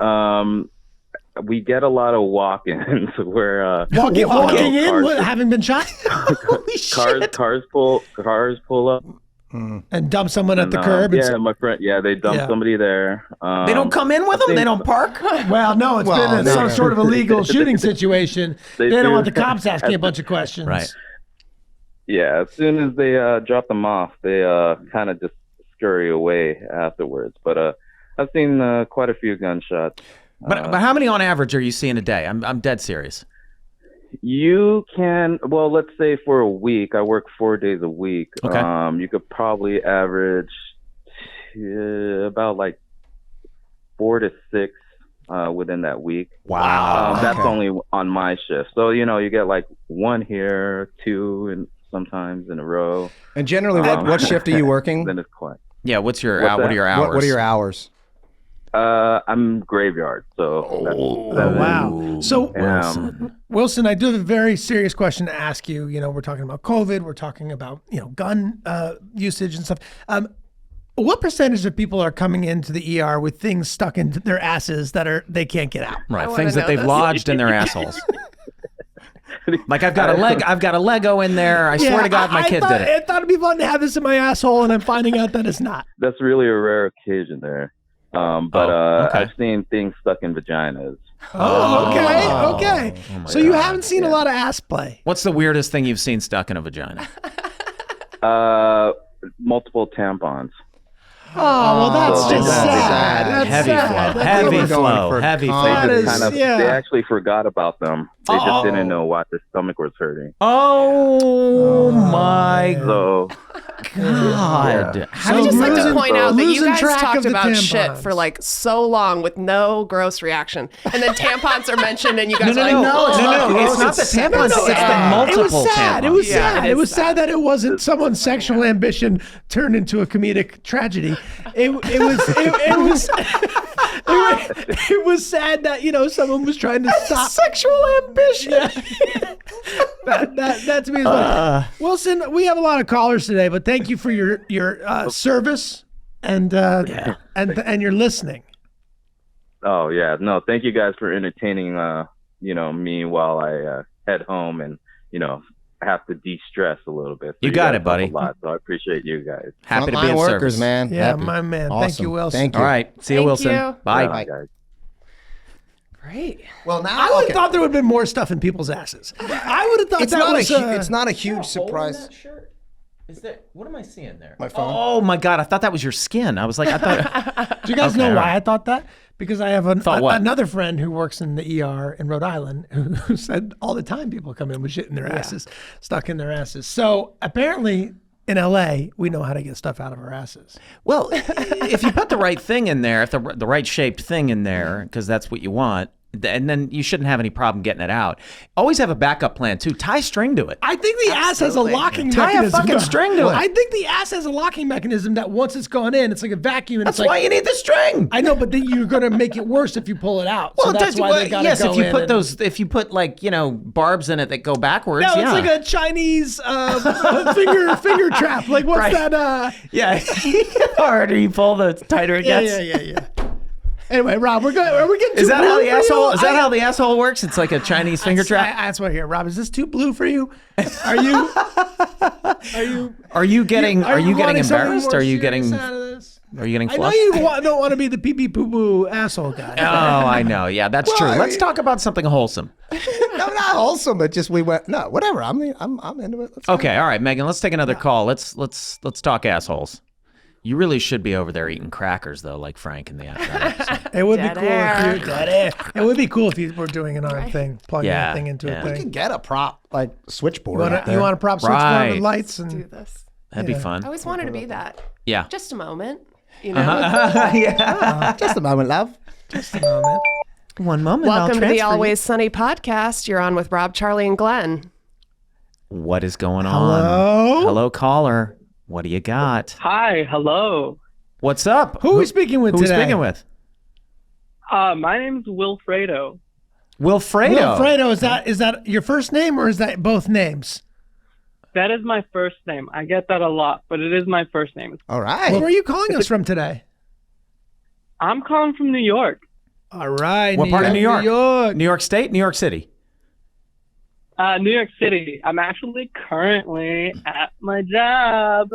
we get a lot of walk-ins where walking in, cars, having been shot, cars pull up and dump someone at the curb. My friend. Yeah, they dump somebody there. They don't come in with them. They don't park. Well, no, it's been some sort of illegal shooting situation. They don't want the cops asking a bunch of questions. Right. Yeah, as soon as they drop them off, they kind of just scurry away afterwards. But I've seen quite a few gunshots. But how many on average are you seeing a day? I'm dead serious. You can, well, let's say for a week, I work 4 days a week. Okay. You could probably average about like 4 to 6 within that week. Wow. That's only on my shift. So, you get like 1 here, 2, and sometimes in a row. And generally, what shift are you working? Then it's quiet. Yeah, what are your hours? What are your hours? I'm graveyard, so. Wow. So, Wilson, I do have a very serious question to ask you. We're talking about COVID. We're talking about, gun usage and stuff. What percentage of people are coming into the ER with things stuck into their asses that they can't get out? Right, things that they've lodged in their assholes. Like I've got a Lego in there. I swear to God, my kid did it. I thought it'd be fun to have this in my asshole, and I'm finding out that it's not. That's really a rare occasion there. I've seen things stuck in vaginas. Oh, okay. Oh so you haven't seen a lot of ass play. What's the weirdest thing you've seen stuck in a vagina? Multiple tampons. Oh, well, that's just sad. That's Heavy flow. They actually forgot about them. They just didn't know why their stomach was hurting. Oh my God. I would just like to point out that you guys talked about shit for like so long with no gross reaction. And then tampons are mentioned and you guys are like, no, it's not the tampons, it's the multiple tampons. It was sad. It was sad that it wasn't someone's sexual ambition turned into a comedic tragedy. It was sad that, someone was trying to stop sexual ambition. That to me is like, Wilson, we have a lot of callers today, but thank you for your service and your listening. Oh yeah, no, thank you guys for entertaining me while I head home and have to de-stress a little bit. So you got it, buddy. A lot, so I appreciate you guys. Happy to be of workers, service, man. Yeah, Happy. my man. Awesome. Thank you, Wilson. Thank you. All right, see you, Wilson. you. Bye. Bye, guys. Great. Well, now I would have thought there would have been more stuff in people's asses. I would have thought it's not a huge surprise. Is that what am I seeing there? My phone. Oh my God! I thought that was your skin. I was like, I thought. Do you guys know why I thought that? Because I have what? another friend who works in the ER in Rhode Island who said all the time people come in with shit in their asses, stuck in their asses. So apparently in LA, we know how to get stuff out of our asses. Well, if you put the right thing in there, if the right shaped thing in there, because that's what you want, and then you shouldn't have any problem getting it out. Always have a backup plan too. Tie string to it. I think the ass has a locking Tie mechanism. a fucking string to it. I think the ass has a locking mechanism that once it's gone in, it's like a vacuum. And That's it's like, why you need the string. I know, but then you're going to make it worse if you pull it out. So that's why they got to go if you in put and- those, if you put like barbs in it that go backwards. No, yeah. it's like a Chinese finger trap. Like what's that? Yeah. The harder you pull, the tighter it gets. Yeah. Anyway, Rob, are we getting too Is that blue how the for asshole? you? Is that how the asshole works? It's like a Chinese finger trap. That's what I hear. Rob, is this too blue for you? Are you getting wanting something embarrassed? more Are you serious getting? out of this? Are you getting I know flushed? you don't want to be the pee pee poo poo asshole guy. Oh, I know. Yeah, that's true. Let's talk about something wholesome. No, not wholesome, but just we went. No, whatever. I'm into it. Let's Okay, all right, Megan. Let's take another call. Let's talk assholes. You really should be over there eating crackers though, like Frank in the afternoon. It would be cool if you It would be cool if you were doing an arm thing, plugging that thing into a We thing. could get a prop like switchboard. You want a prop switchboard with Let's lights do and this. That'd be fun. I always wanted to be that. Yeah. Just a moment. just a moment, love. just a moment. One moment. Welcome to the Always Sunny podcast. You're on with Rob, Charlie, and Glenn. What is going on? Hello, caller. What do you got? Hi, hello. What's up? Who are we speaking with Who today? we speaking with? My name's Wilfredo. Wilfredo. Is that your first name or is that both names? That is my first name. I get that a lot, but it is my first name. All right. Where are you calling us from today? I'm calling from New York. All right. What part of New York? New York. New York State, New York City. New York City. I'm actually currently at my job.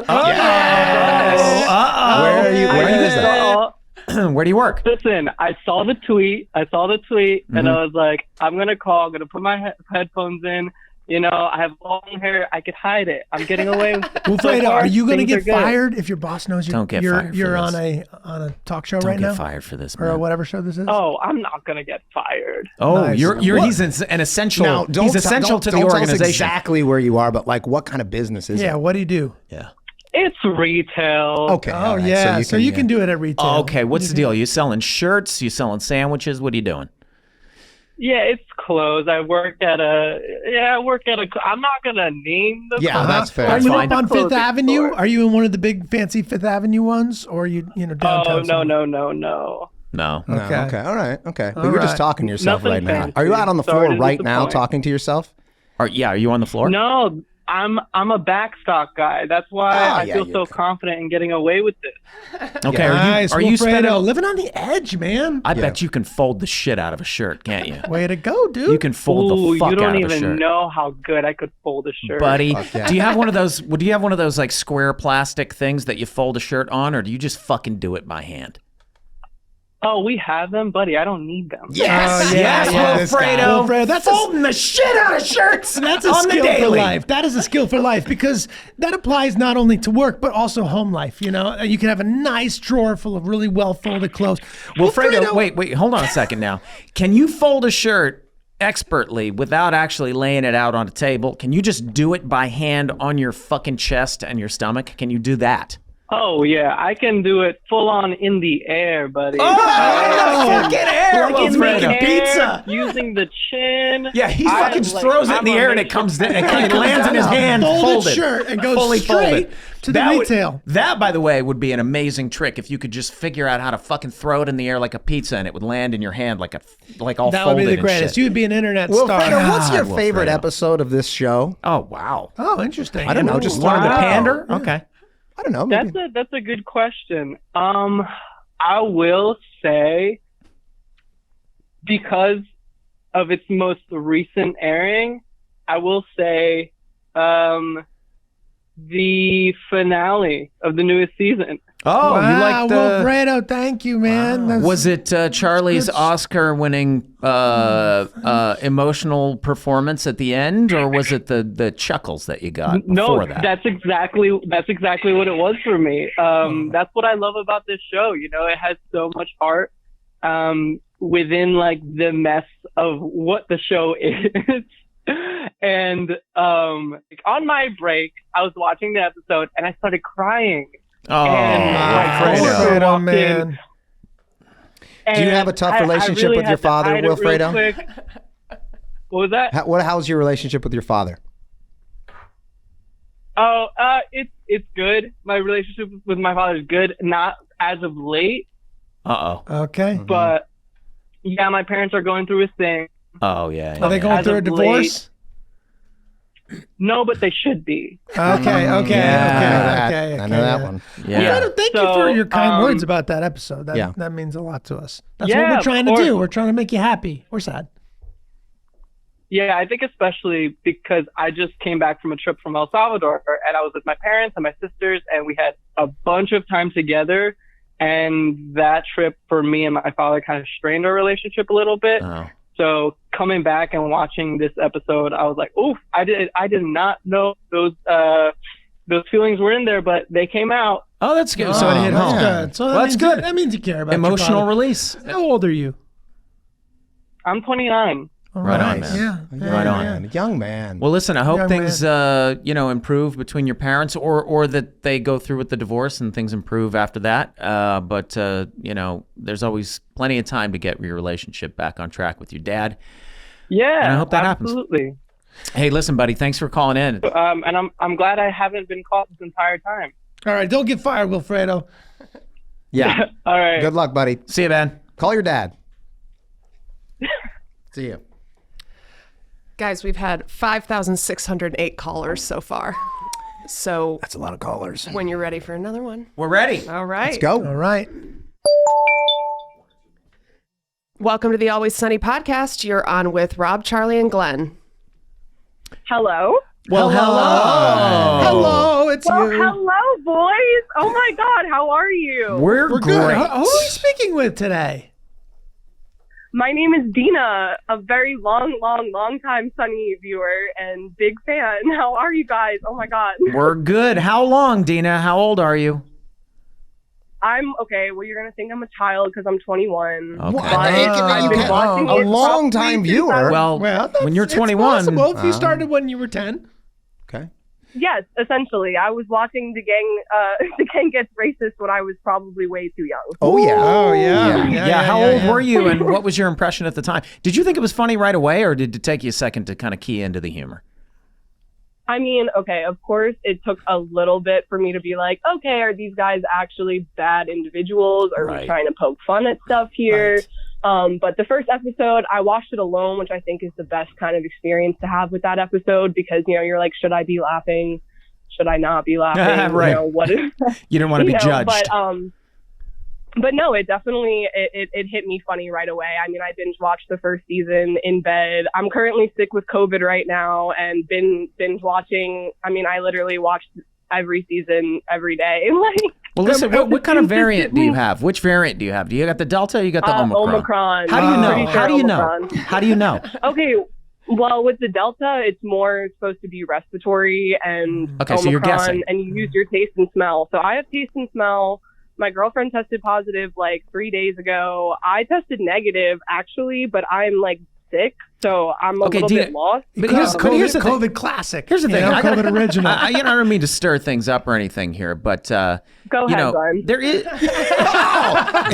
Where do you work? Listen, I saw the tweet, and I was like, I'm going to call, I'm going to put my headphones in. You know, I have long hair. I could hide it. I'm getting away with it. Well, Fredo, are you going to get fired if your boss knows Don't get fired for you're this. on a talk show Don't right now? get fired for this, Or man. whatever show this is? Oh, I'm not going to get fired. Oh, Nice. he's an essential. Now, He's essential to the don't tell us organization. exactly where you are, but like, what kind of business is Yeah, it? what do you do? Yeah. It's retail. Okay. Oh, all right, yeah. So you can do it at retail. Oh, okay. What's the deal? You selling shirts? You selling sandwiches? What are you doing? Yeah, it's clothes. I work at a. I'm not gonna name the. Yeah, clothes. that's fair. Are you fine. up on Fifth Clothing Avenue? store. Are you in one of the big fancy Fifth Avenue ones? Or are you downtown? Oh somewhere? no. No. No, Okay. okay. All right. Okay. But All you're just right. talking to yourself Nothing right now. fancy. Are you out on the Sorry floor to right now disappoint. talking to yourself? Are you on the floor? No, I'm a backstock guy. That's why I yeah, feel you so can. confident in getting away with this. Okay. Nice. Are you Wilfredo, spending? living on the edge, man? I bet you can fold the shit out of a shirt, can't you? Way to go, dude. You can fold Ooh, the fuck you don't out of a even shirt. know how good I could fold a shirt. Buddy, Fuck yeah. do you have one of those? Do you have one of those like square plastic things that you fold a shirt on, or do you just fucking do it by hand? Oh, we have them, buddy. I don't need them. Yes, yeah. this guy. Wilfredo, that's folding the shit out of shirts. That's a on the skill for daily. life. That is a skill for life because that applies not only to work but also home life. You know, you can have a nice drawer full of really well folded clothes. Well, Fredo, wait, hold on a second now. Can you fold a shirt expertly without actually laying it out on a table? Can you just do it by hand on your fucking chest and your stomach? Can you do that? Oh yeah, I can do it full on in the air, buddy. fucking air, Like in Wilfredo. the air, Pizza. using the chin. Yeah, he I, fucking like, throws it in I'm the a air and it make- comes down. It lands in his hand, folded shirt and goes fully straight folded. to the retail. That, by the way, would be an amazing trick if you could just figure out how to fucking throw it in the air like a pizza and it would land in your hand like all That would folded be the and greatest. shit. You'd be an internet Well, star. Fredo, what's your God, favorite Wilfredo. episode of this show? Oh wow! Oh, interesting. I don't know. Just One of the Wow. pander. Okay. I don't know. Maybe. That's a good question. I will say because of its most recent airing, I will say the finale of the newest season. Oh, wow, you liked Wilfredo, thank you, man. That's- Was it Charlie's Oscar-winning emotional performance at the end, or was it the chuckles that you got No, before that? that's exactly what it was for me. That's what I love about this show. You know, it has so much heart within like the mess of what the show is. And on my break, I was watching the episode and I started crying. Oh, And, Wilfredo. Wilfredo, man. Do you have a tough relationship really with your had to father, hide it real Wilfredo? quick. What was that? How's your relationship with your father? Oh, it's good. My relationship with my father is good. Not as of late, Okay. but yeah, my parents are going through a thing. Oh yeah. Are they yeah. going As through a of divorce? No, but they should be. Okay. I know that. Okay. I know that one. Yeah. Wilfredo, thank you for So, your kind words about that episode. Yeah. That means a lot to us. That's what Yeah, we're of trying to course. do. We're trying to make you happy or sad. Yeah, I think especially because I just came back from a trip from El Salvador and I was with my parents and my sisters and we had a bunch of time together. And that trip for me and my father kind of strained our relationship a little bit. Oh. So coming back and watching this episode, I was like, "Oof! I did not know those feelings were in there, but they came out." Oh, that's good. So it hit that's home. good. So Well, that's means good. That means you care about your Emotional father. release. How old are you? I'm 29. All Right on, right. man. Yeah. Right on. Man, young man. Well, listen, I hope Young things improve between your parents, or that they go through with the divorce and things improve after that. But there's always plenty of time to get your relationship back on track with your dad. Yeah, And I hope that happens. absolutely. Hey, listen, buddy, thanks for calling in. And I'm glad I haven't been caught this entire time. All right. Don't get fired, Wilfredo. Yeah. All right. Good luck, buddy. See you, man. Call your dad. See you. Guys, we've had 5,608 callers so far. So That's a lot of callers. when you're ready for another one. We're ready. All right. Let's go. All right. Welcome to the Always Sunny podcast. You're on with Rob, Charlie, and Glenn. Hello. Well, hello. Hello, it's Well, you. hello, boys. Oh my God, how are you? We're We're great. good. Who are you speaking with today? My name is Dina, a very long time Sunny viewer and big fan. How are you guys? Oh my God. We're good. How long, Dina? How old are you? I'm okay. Well, you're gonna think I'm a child because I'm 21. Okay. But I've been watching a it long probably time since I viewer. was- Well, when you're 21. It's possible if you started when you were 10. Okay. Yes, essentially. I was watching the gang gets racist when I was probably way too young. Oh yeah. Oh, yeah. Yeah, how old were you and what was your impression at the time? Did you think it was funny right away or did it take you a second to kind of key into the humor? I mean, okay, of course, it took a little bit for me to be like, okay, are these guys actually bad individuals? Are Right. we trying to poke fun at stuff here? Right. But the first episode, I watched it alone, which I think is the best kind of experience to have with that episode because, you know, you're like, should I be laughing? Should I not be laughing? Right. You know, what is, You didn't want to be judged. But no, it definitely it hit me funny right away. I mean, I binge watched the first season in bed. I'm currently sick with COVID right now and binge watching. I mean, I literally watched every season every day. Like, Well, listen, what kind of variant do you have? Which variant do you have? Do you got the Delta or you got the Omicron? Omicron. How do you know? Pretty sure How do you know? Omicron. How do you know? Okay, well, with the Delta, it's more supposed to be respiratory, and Okay, Omicron, so you're guessing. and you use your taste and smell. So I have taste and smell. My girlfriend tested positive like 3 days ago. I tested negative actually, but I'm like sick, so I'm a little bit lost. But here's the thing. COVID classic. Here's the thing. You know, I gotta- COVID original. I don't mean to stir things up or anything here, but Go you ahead, know, Glenn. there is. Does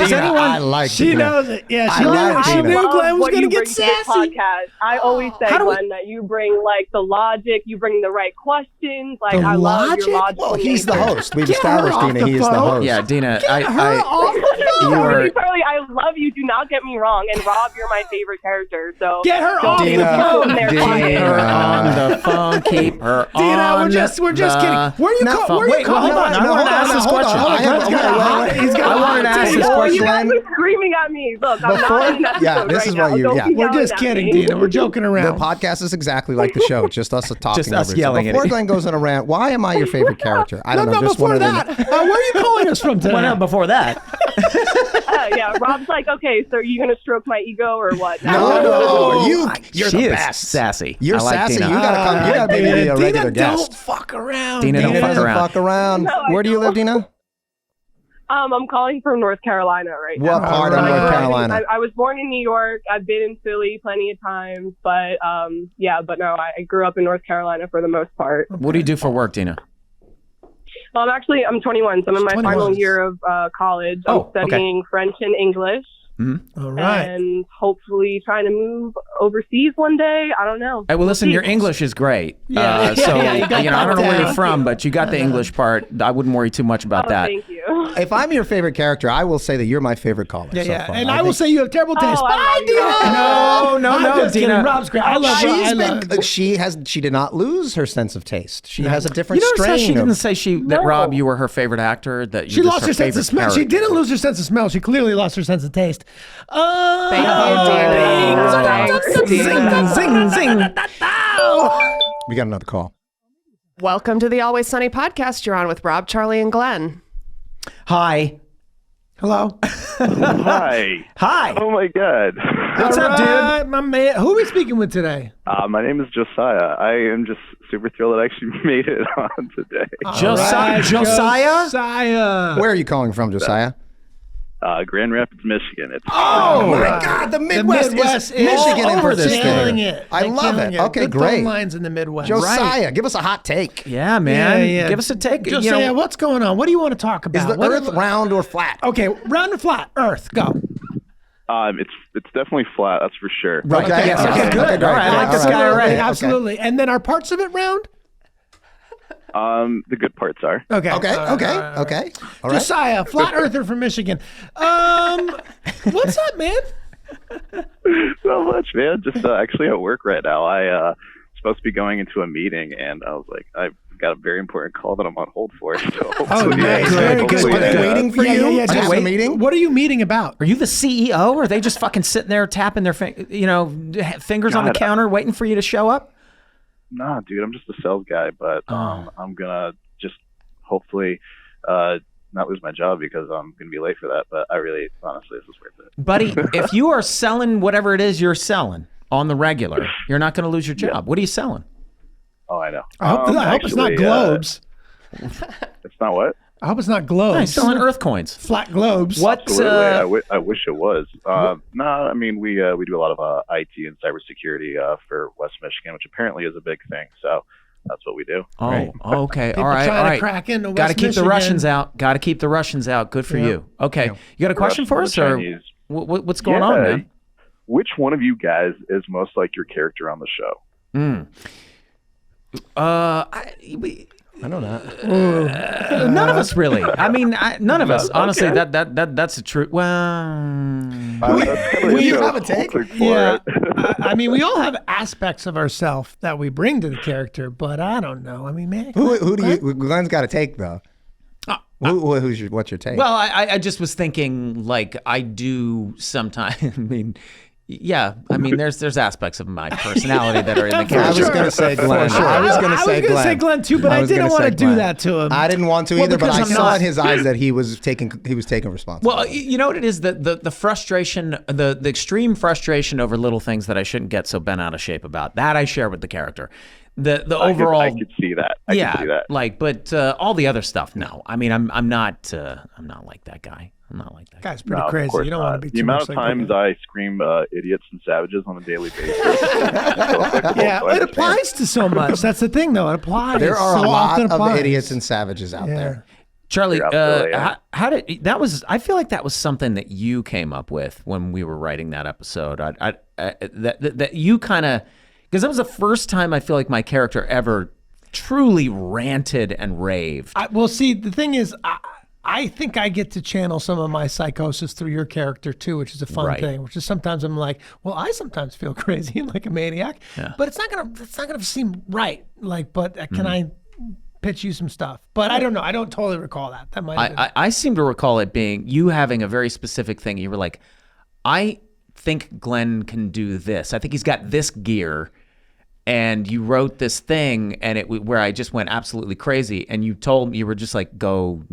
Dina, anyone? I like She Dina. knows it. Yeah, I she like knew, she Dina. knew love Glenn was what going to you get bring to this sassy. podcast. I always say, How do we- Glenn, that you bring like the logic, you bring the right questions. Like The I love logic? your logic. Well, he's the host. We've Get her established off Dina. the He is the phone. host. Yeah, Dina. Her off the phone. You are. Charlie, I love you. Do not get me wrong. And Rob, you're my favorite character. So Get her don't off be the Dina. phone. there Dina. talking. Keep her on the phone. Keep her Dina, on. we're just kidding. Where you No, call? Where you wait, calling? hold on. I wanted to ask this question. I have- Glenn's got a okay, hot- wait. he's got I a wanted to hot ask take. this Oh, you question. guys are screaming at me. Look, I'm Before- not in an yeah, episode this right is now. what you- Don't yeah. keep We're yelling just at kidding, me. Dina. We're joking The around. podcast is exactly like the show, just us talking Just us over it. So yelling at before it. Glenn goes on a rant, why am I your favorite character? I don't know. Just before wanted to that. know. Where are you calling us from today? Well, no, before that. Yeah, Rob's like, okay, so are you gonna stroke my ego or what? No, you're She the is best. sassy. You're I like sassy. Dina. You gotta come. You gotta be a regular Dina, guest. don't fuck around. Dina, don't Dina fuck doesn't around. fuck around. No, I Where do you live, Dina? I'm calling from North Carolina right What now. part of Alright. North Carolina? I was born in New York. I've been in Philly plenty of times, but but no, I grew up in North Carolina for the most part. What do you do for work, Dina? Well, I'm 21, so I'm in my 21. final year of college. Oh, I'm studying French and English, All right. and hopefully trying to move overseas one day. I don't know. Hey, well, listen, We'll see. your English is great. Yeah. So, Yeah, you got I don't know where that you're down. from, but you got the English part. I wouldn't worry too much about Oh, that. thank you. If I'm your favorite character, I will say that you're my favorite caller. Yeah, so yeah. far. And I will say you have terrible taste. Oh, I Bye, love you, Dina. Rob. No, I'm just Dina. kidding. Rob's great. I love her. I She's love been, she did not lose her sense of taste. She has a different You notice how strain. she didn't of, say that Rob, you were her favorite actor. That She you're just lost her sense favorite of smell. She character. didn't lose her sense of smell. She clearly lost her sense of taste. Thank you, Dina. Thanks, Dina. Zing, zing. we got another call. Welcome to the Always Sunny podcast. You're on with Rob, Charlie, and Glenn. Hi. Hello. Hi. Hi. Oh my God. What's up, dude? Alright, my man. Who are we speaking with today? My name is Josiah. I am just super thrilled that I actually made it on today. Josiah? Josiah. Where are you calling from, Josiah? Grand Rapids, Michigan. It's Oh my God, the Midwest, Midwest is Michigan all in over this killing thing. it. I They're love killing it. Okay, Good great. phone lines in the Midwest. Josiah, give us a hot take. Yeah, man. Yeah. Give us a take. Josiah, You know, what's going on? What do you want to talk about? Is the What- Earth round or flat? Okay, round and flat. Earth. Go. it's definitely flat. That's for sure. Okay, yes, okay, good. Okay, great. All right, I like this guy already. Absolutely. And then are parts of it round? The good parts are. Okay. Okay, All right, okay, all right, all right. okay. All right. Josiah, flat earther from Michigan. What's up, man? Not much, man. Just actually at work right now. I supposed to be going into a meeting, and I was like, I got a very important call that I'm on hold for. So Oh, hopefully, nice. Good. Good. Are they waiting for you? Yeah. Just Just a meeting? What are you meeting about? Are you the CEO? Or are they just fucking sitting there tapping their fingers on the God. counter waiting for you to show up? Nah, dude, I'm just a sales guy, but I'm gonna just hopefully not lose my job because I'm gonna be late for that. But I really, honestly, this is worth it. Buddy, if you are selling whatever it is you're selling on the regular, you're not going to lose your job. What are you selling? Oh, I know. I hope it's not actually, globes. It's not what? I hope it's not globes. No, he's selling Earth coins. Flat globes. What? Absolutely. I wish it was. No, I mean we do a lot of IT and cybersecurity for West Michigan, which apparently is a big thing. So that's what we do. Oh, Right. okay. People All right. trying All to right. crack into Got to West keep the Michigan. Russians out. Got to keep the Russians out. Good for Yeah. you. Okay. You got a question for us, Russians or and the Chinese. what's going on, man? Which one of you guys is most like your character on the show? I don't know. None of us really. I mean, none of us. Honestly, Okay. that's the truth. Well, We have a take? Yeah. I mean, we all have aspects of ourselves that we bring to the character, but I don't know. I mean, man. Who do you? Glenn's got a take though. What's your take? well, I just was thinking like I do sometimes. I mean, yeah. I mean, there's aspects of my personality that are in the I character. was going to say Glenn. For sure. I was going to say say Glenn too, but I was didn't gonna want say to do Glenn. that to him. I didn't want to Well, either, but because I I'm saw not- in his eyes that he was taking responsibility. Well, you know what it is, the frustration, the extreme frustration over little things that I shouldn't get so bent out of shape about. That I share with the character. The overall, I could see that. I could see that. like, but all the other stuff, no. I mean, I'm not like that guy. I'm not like that guy. Guy's pretty No, of crazy. course You don't not. want to be the too amount much of like times that. I scream idiots and savages on a daily basis. Yeah, it applies to so much. That's the thing, though. It applies. there are so a lot often of applies. idiots and savages out there. Charlie, You're absolutely right. how did that was? I feel like that was something that you came up with when we were writing that episode. That you kind of, because that was the first time I feel like my character ever truly ranted and raved. Well, see, the thing is, I think I get to channel some of my psychosis through your character too, which is a fun Right. thing. Which is sometimes I'm like, well, I sometimes feel crazy like a maniac, but it's not gonna seem right. Like, but can I pitch you some stuff? But I don't know. I don't totally recall that. That might. Have been. I seem to recall it being you having a very specific thing. You were like, I think Glenn can do this. I think he's got this gear. And you wrote this thing, and where I just went absolutely crazy. And you told me, you were just like, go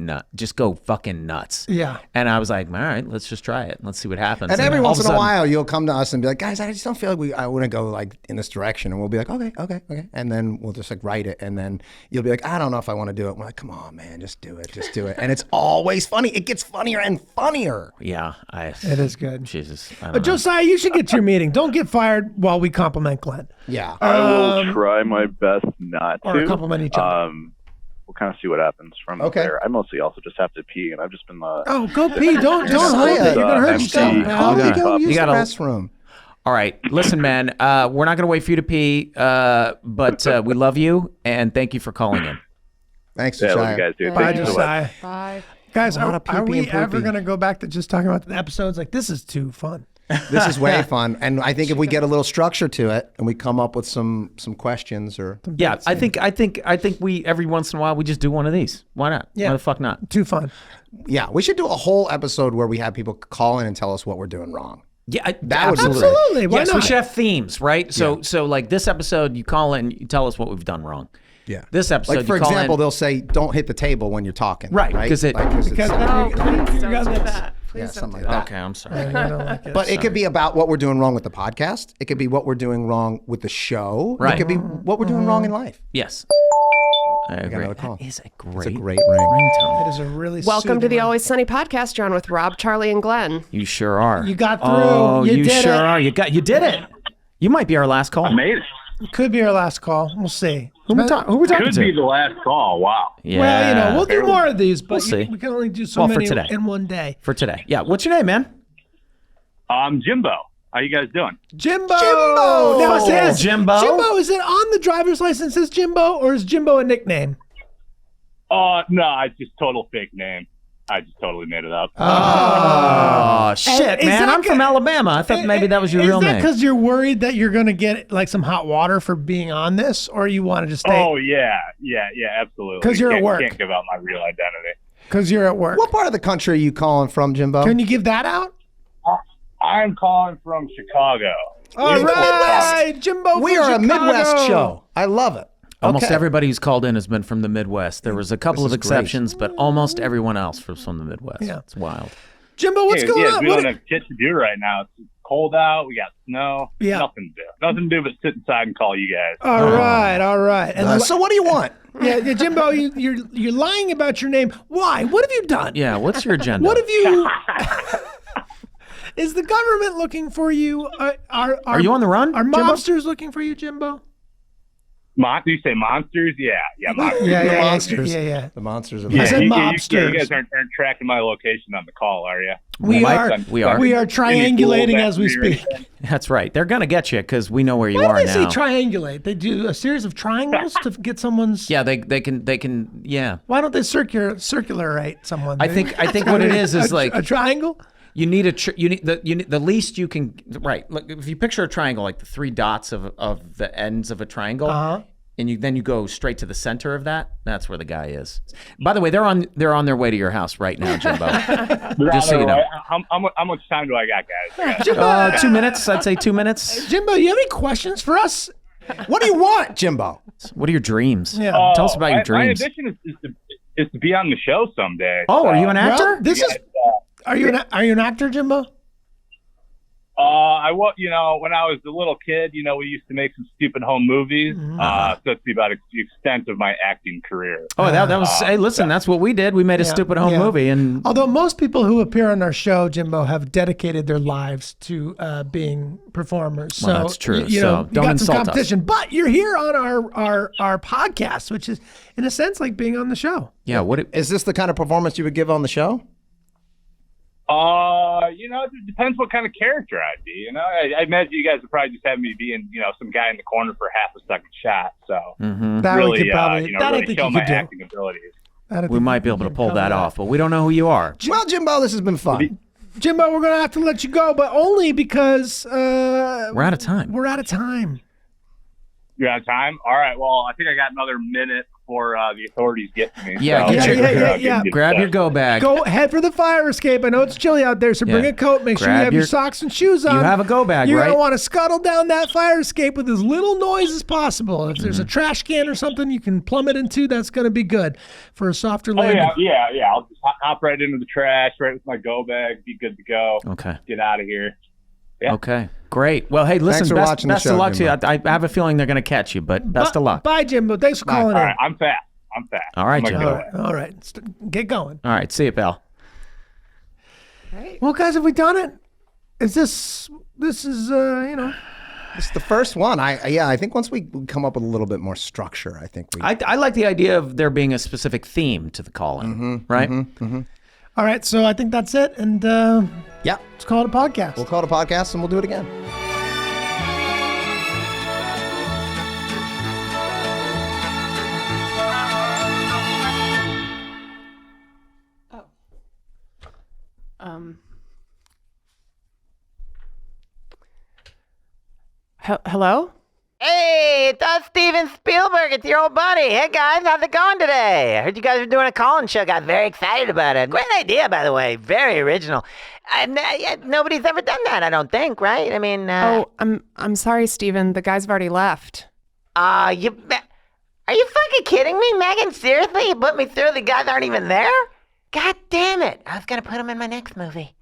fucking nuts. Yeah. And I was like, all right, let's just try it. Let's see what happens. And every all once of in a sudden- while, you'll come to us and be like, guys, I just don't feel like I want to go like in this direction. And we'll be like, okay. And then we'll just like write it. And then you'll be like, I don't know if I want to do it. And we're like, come on, man, just do it. And it's always funny. It gets funnier and funnier. Yeah, It is good. Jesus. I don't But know. Josiah, you should get to your meeting. Don't get fired while we compliment Glenn. Yeah. I will try my best not to. Or compliment each other. We'll kind of see what happens from there. I mostly also just have to pee, and I've just been. Oh, go pee. Don't hold it. You're gonna hurt yourself, empty. pal. Go use the gotta- restroom. All right, listen, man. We're not going to wait for you to pee, but we love you and thank you for calling in. Thanks, Yeah, I love Josiah. you guys, dude. Bye, Thank you so much. Josiah. Bye. Guys, A lot are, of pee-pee are we and ever poopy. going to go back to just talking about the episodes? Like, this is too fun. This is way fun. And I think if we get a little structure to it and we come up with some questions or Yeah, I think we every once in a while we just do one of these. Why not? Yeah. Why the fuck not? Too fun. yeah, we should do a whole episode where we have people call in and tell us what we're doing wrong. Yeah, That would be great. Absolutely. Why yes, not? we should have themes, right? So like this episode, you call in, you tell us what we've done wrong. Yeah. This episode, Like for you call example, in, they'll say, "Don't hit the table when you're talking." Right, Right. 'cause it- Like, 'cause Because it's, Oh, you please don't got do this. that. Please yeah, don't something do like that. that. okay, I'm sorry. I don't like it. But it could be about what we're doing wrong with the podcast. It could be what we're doing wrong with the show. Right. It could be what we're doing wrong in life. Yes, I agree. another call. That is a great, It's a great ring. ringtone. It is a really Welcome to the soothing- Always Sunny podcast, John, with Rob, Charlie, and Glenn. You sure are. You got through. Oh, You you did sure it. are. You did it. You might be our last call. Made it. Could be our last call. We'll see. Who we talking Could to? be the last call. Wow. Yeah. Well, you know, we'll do more of these, but We'll see. we can only do so Well, for many today. in one day. For today. Yeah. What's your name, man? Jimbo. How you guys doing? Jimbo. Jimbo! Now it says Jimbo? Jimbo, is it on the driver's license as Jimbo, or is Jimbo a nickname? No, it's just total fake name. I just totally made it up. Oh, shit, Is man. that I'm from Alabama. I thought maybe that was your real Is that name. because you're worried that you're going to get like some hot water for being on this, or you want to just stay? Oh, yeah, absolutely. 'Cause you're at Can't- work. Can't give out my real identity. Because you're at work. What part of the country are you calling from, Jimbo? Can you give that out? I'm calling from Chicago. All right, Jimbo. We from are a Chicago. Midwest show. I love it. Almost Okay. everybody who's called in has been from the Midwest. There was a couple This of is great. exceptions, but almost everyone else was from the Midwest. Yeah. It's wild. Jimbo, what's going on? We What- don't have shit to do right now. It's cold out. We got snow. Yeah. Nothing to do. Nothing to do but sit inside and call you guys. All right. And So what do you want? yeah, Jimbo, you're lying about your name. Why? What have you done? Yeah, what's your agenda? What have you? Is the government looking for you? Are you on the run, Are Jimbo? mobsters looking for you, Jimbo? Do you say monsters? Yeah, monsters. The monsters. Yeah. The monsters. Of I said you mobsters. guys aren't tracking my location on the call, are you? We are. We are. We are triangulating as we speak. That's right. They're going to get you because we know where you Why are do they say now. triangulate? They do a series of triangles to get someone's. Yeah, they can. Yeah. Why don't they circularate someone? I think what it is like a triangle. You need the least you can. Right. Look, if you picture a triangle, like the three dots of the ends of a triangle, and then you go straight to the center of that. That's where the guy is. By the way, they're on their way to your house right now, Jimbo. Just so you know. How much time do I got, guys? 2 minutes. I'd say 2 minutes. Jimbo, you have any questions for us? What do you want, Jimbo? What are your dreams? Yeah. Tell us about your dreams. My ambition is to be on the show someday. Oh, are you an actor? Well, this is. Are you an actor, Jimbo? When I was a little kid, we used to make some stupid home movies. So that's about the extent of my acting career. Oh, that was. Hey, listen, that's what we did. We made a stupid home movie, and although most people who appear on our show, Jimbo, have dedicated their lives to being performers. Well, so that's true. You So don't got some insult us. competition, but you're here on our podcast, which is in a sense like being on the show. yeah. Is this the kind of performance you would give on the show? It depends what kind of character I'd be. I imagine you guys would probably just have me being, some guy in the corner for half a second shot. So That really, we could probably. that I really think show you my could do. acting abilities. We might be able to pull that off, but we don't know who you are. Well, Jimbo, this has been fun. Jimbo, we're gonna have to let you go, but only because We're out of time. we're out of time. You're out of time? All right. Well, I think I got another minute before the authorities get to me. Yeah, So, yeah. Grab your go bag. Go head for the fire escape. I know it's chilly out there, so bring Yeah. a coat. Make sure you Grab have your your- socks and shoes on. You have a go bag, You're right? gonna want to scuttle down that fire escape with as little noise as possible. If there's a trash can or something you can plummet into, that's gonna be good for a softer Oh, landing. yeah. I'll just hop right into the trash, right with my go bag, be good to go. Okay. Get out of here. Yeah. Okay. Great. Well, hey, listen. Thanks for watching the best show, of luck to you. Jimbo. I have a feeling they're going to catch you, but best of luck. Bye, Jimbo. Thanks for calling All in. right. I'm fast. All right, I'm Jimbo. gonna go. All right. Get going. All right. See you, pal. Well, guys, have we done it? Is this is It's the first one. I think once we come up with a little bit more structure, I think we. I like the idea of there being a specific theme to the call-in, right? all right. So I think that's it, and Yeah, let's call it a podcast. we'll call it a podcast and we'll do it again. Hello? Hey, it's us, Steven Spielberg. It's your old buddy. Hey, guys, how's it going today? I heard you guys were doing a call-in show. Got very excited about it. Great idea, by the way. Very original. Nobody's ever done that, I don't think, right? I mean, I'm sorry, Steven. The guys have already left. are you fucking kidding me, Megan? Seriously? You put me through? The guys aren't even there? God damn it. I was going to put them in my next movie.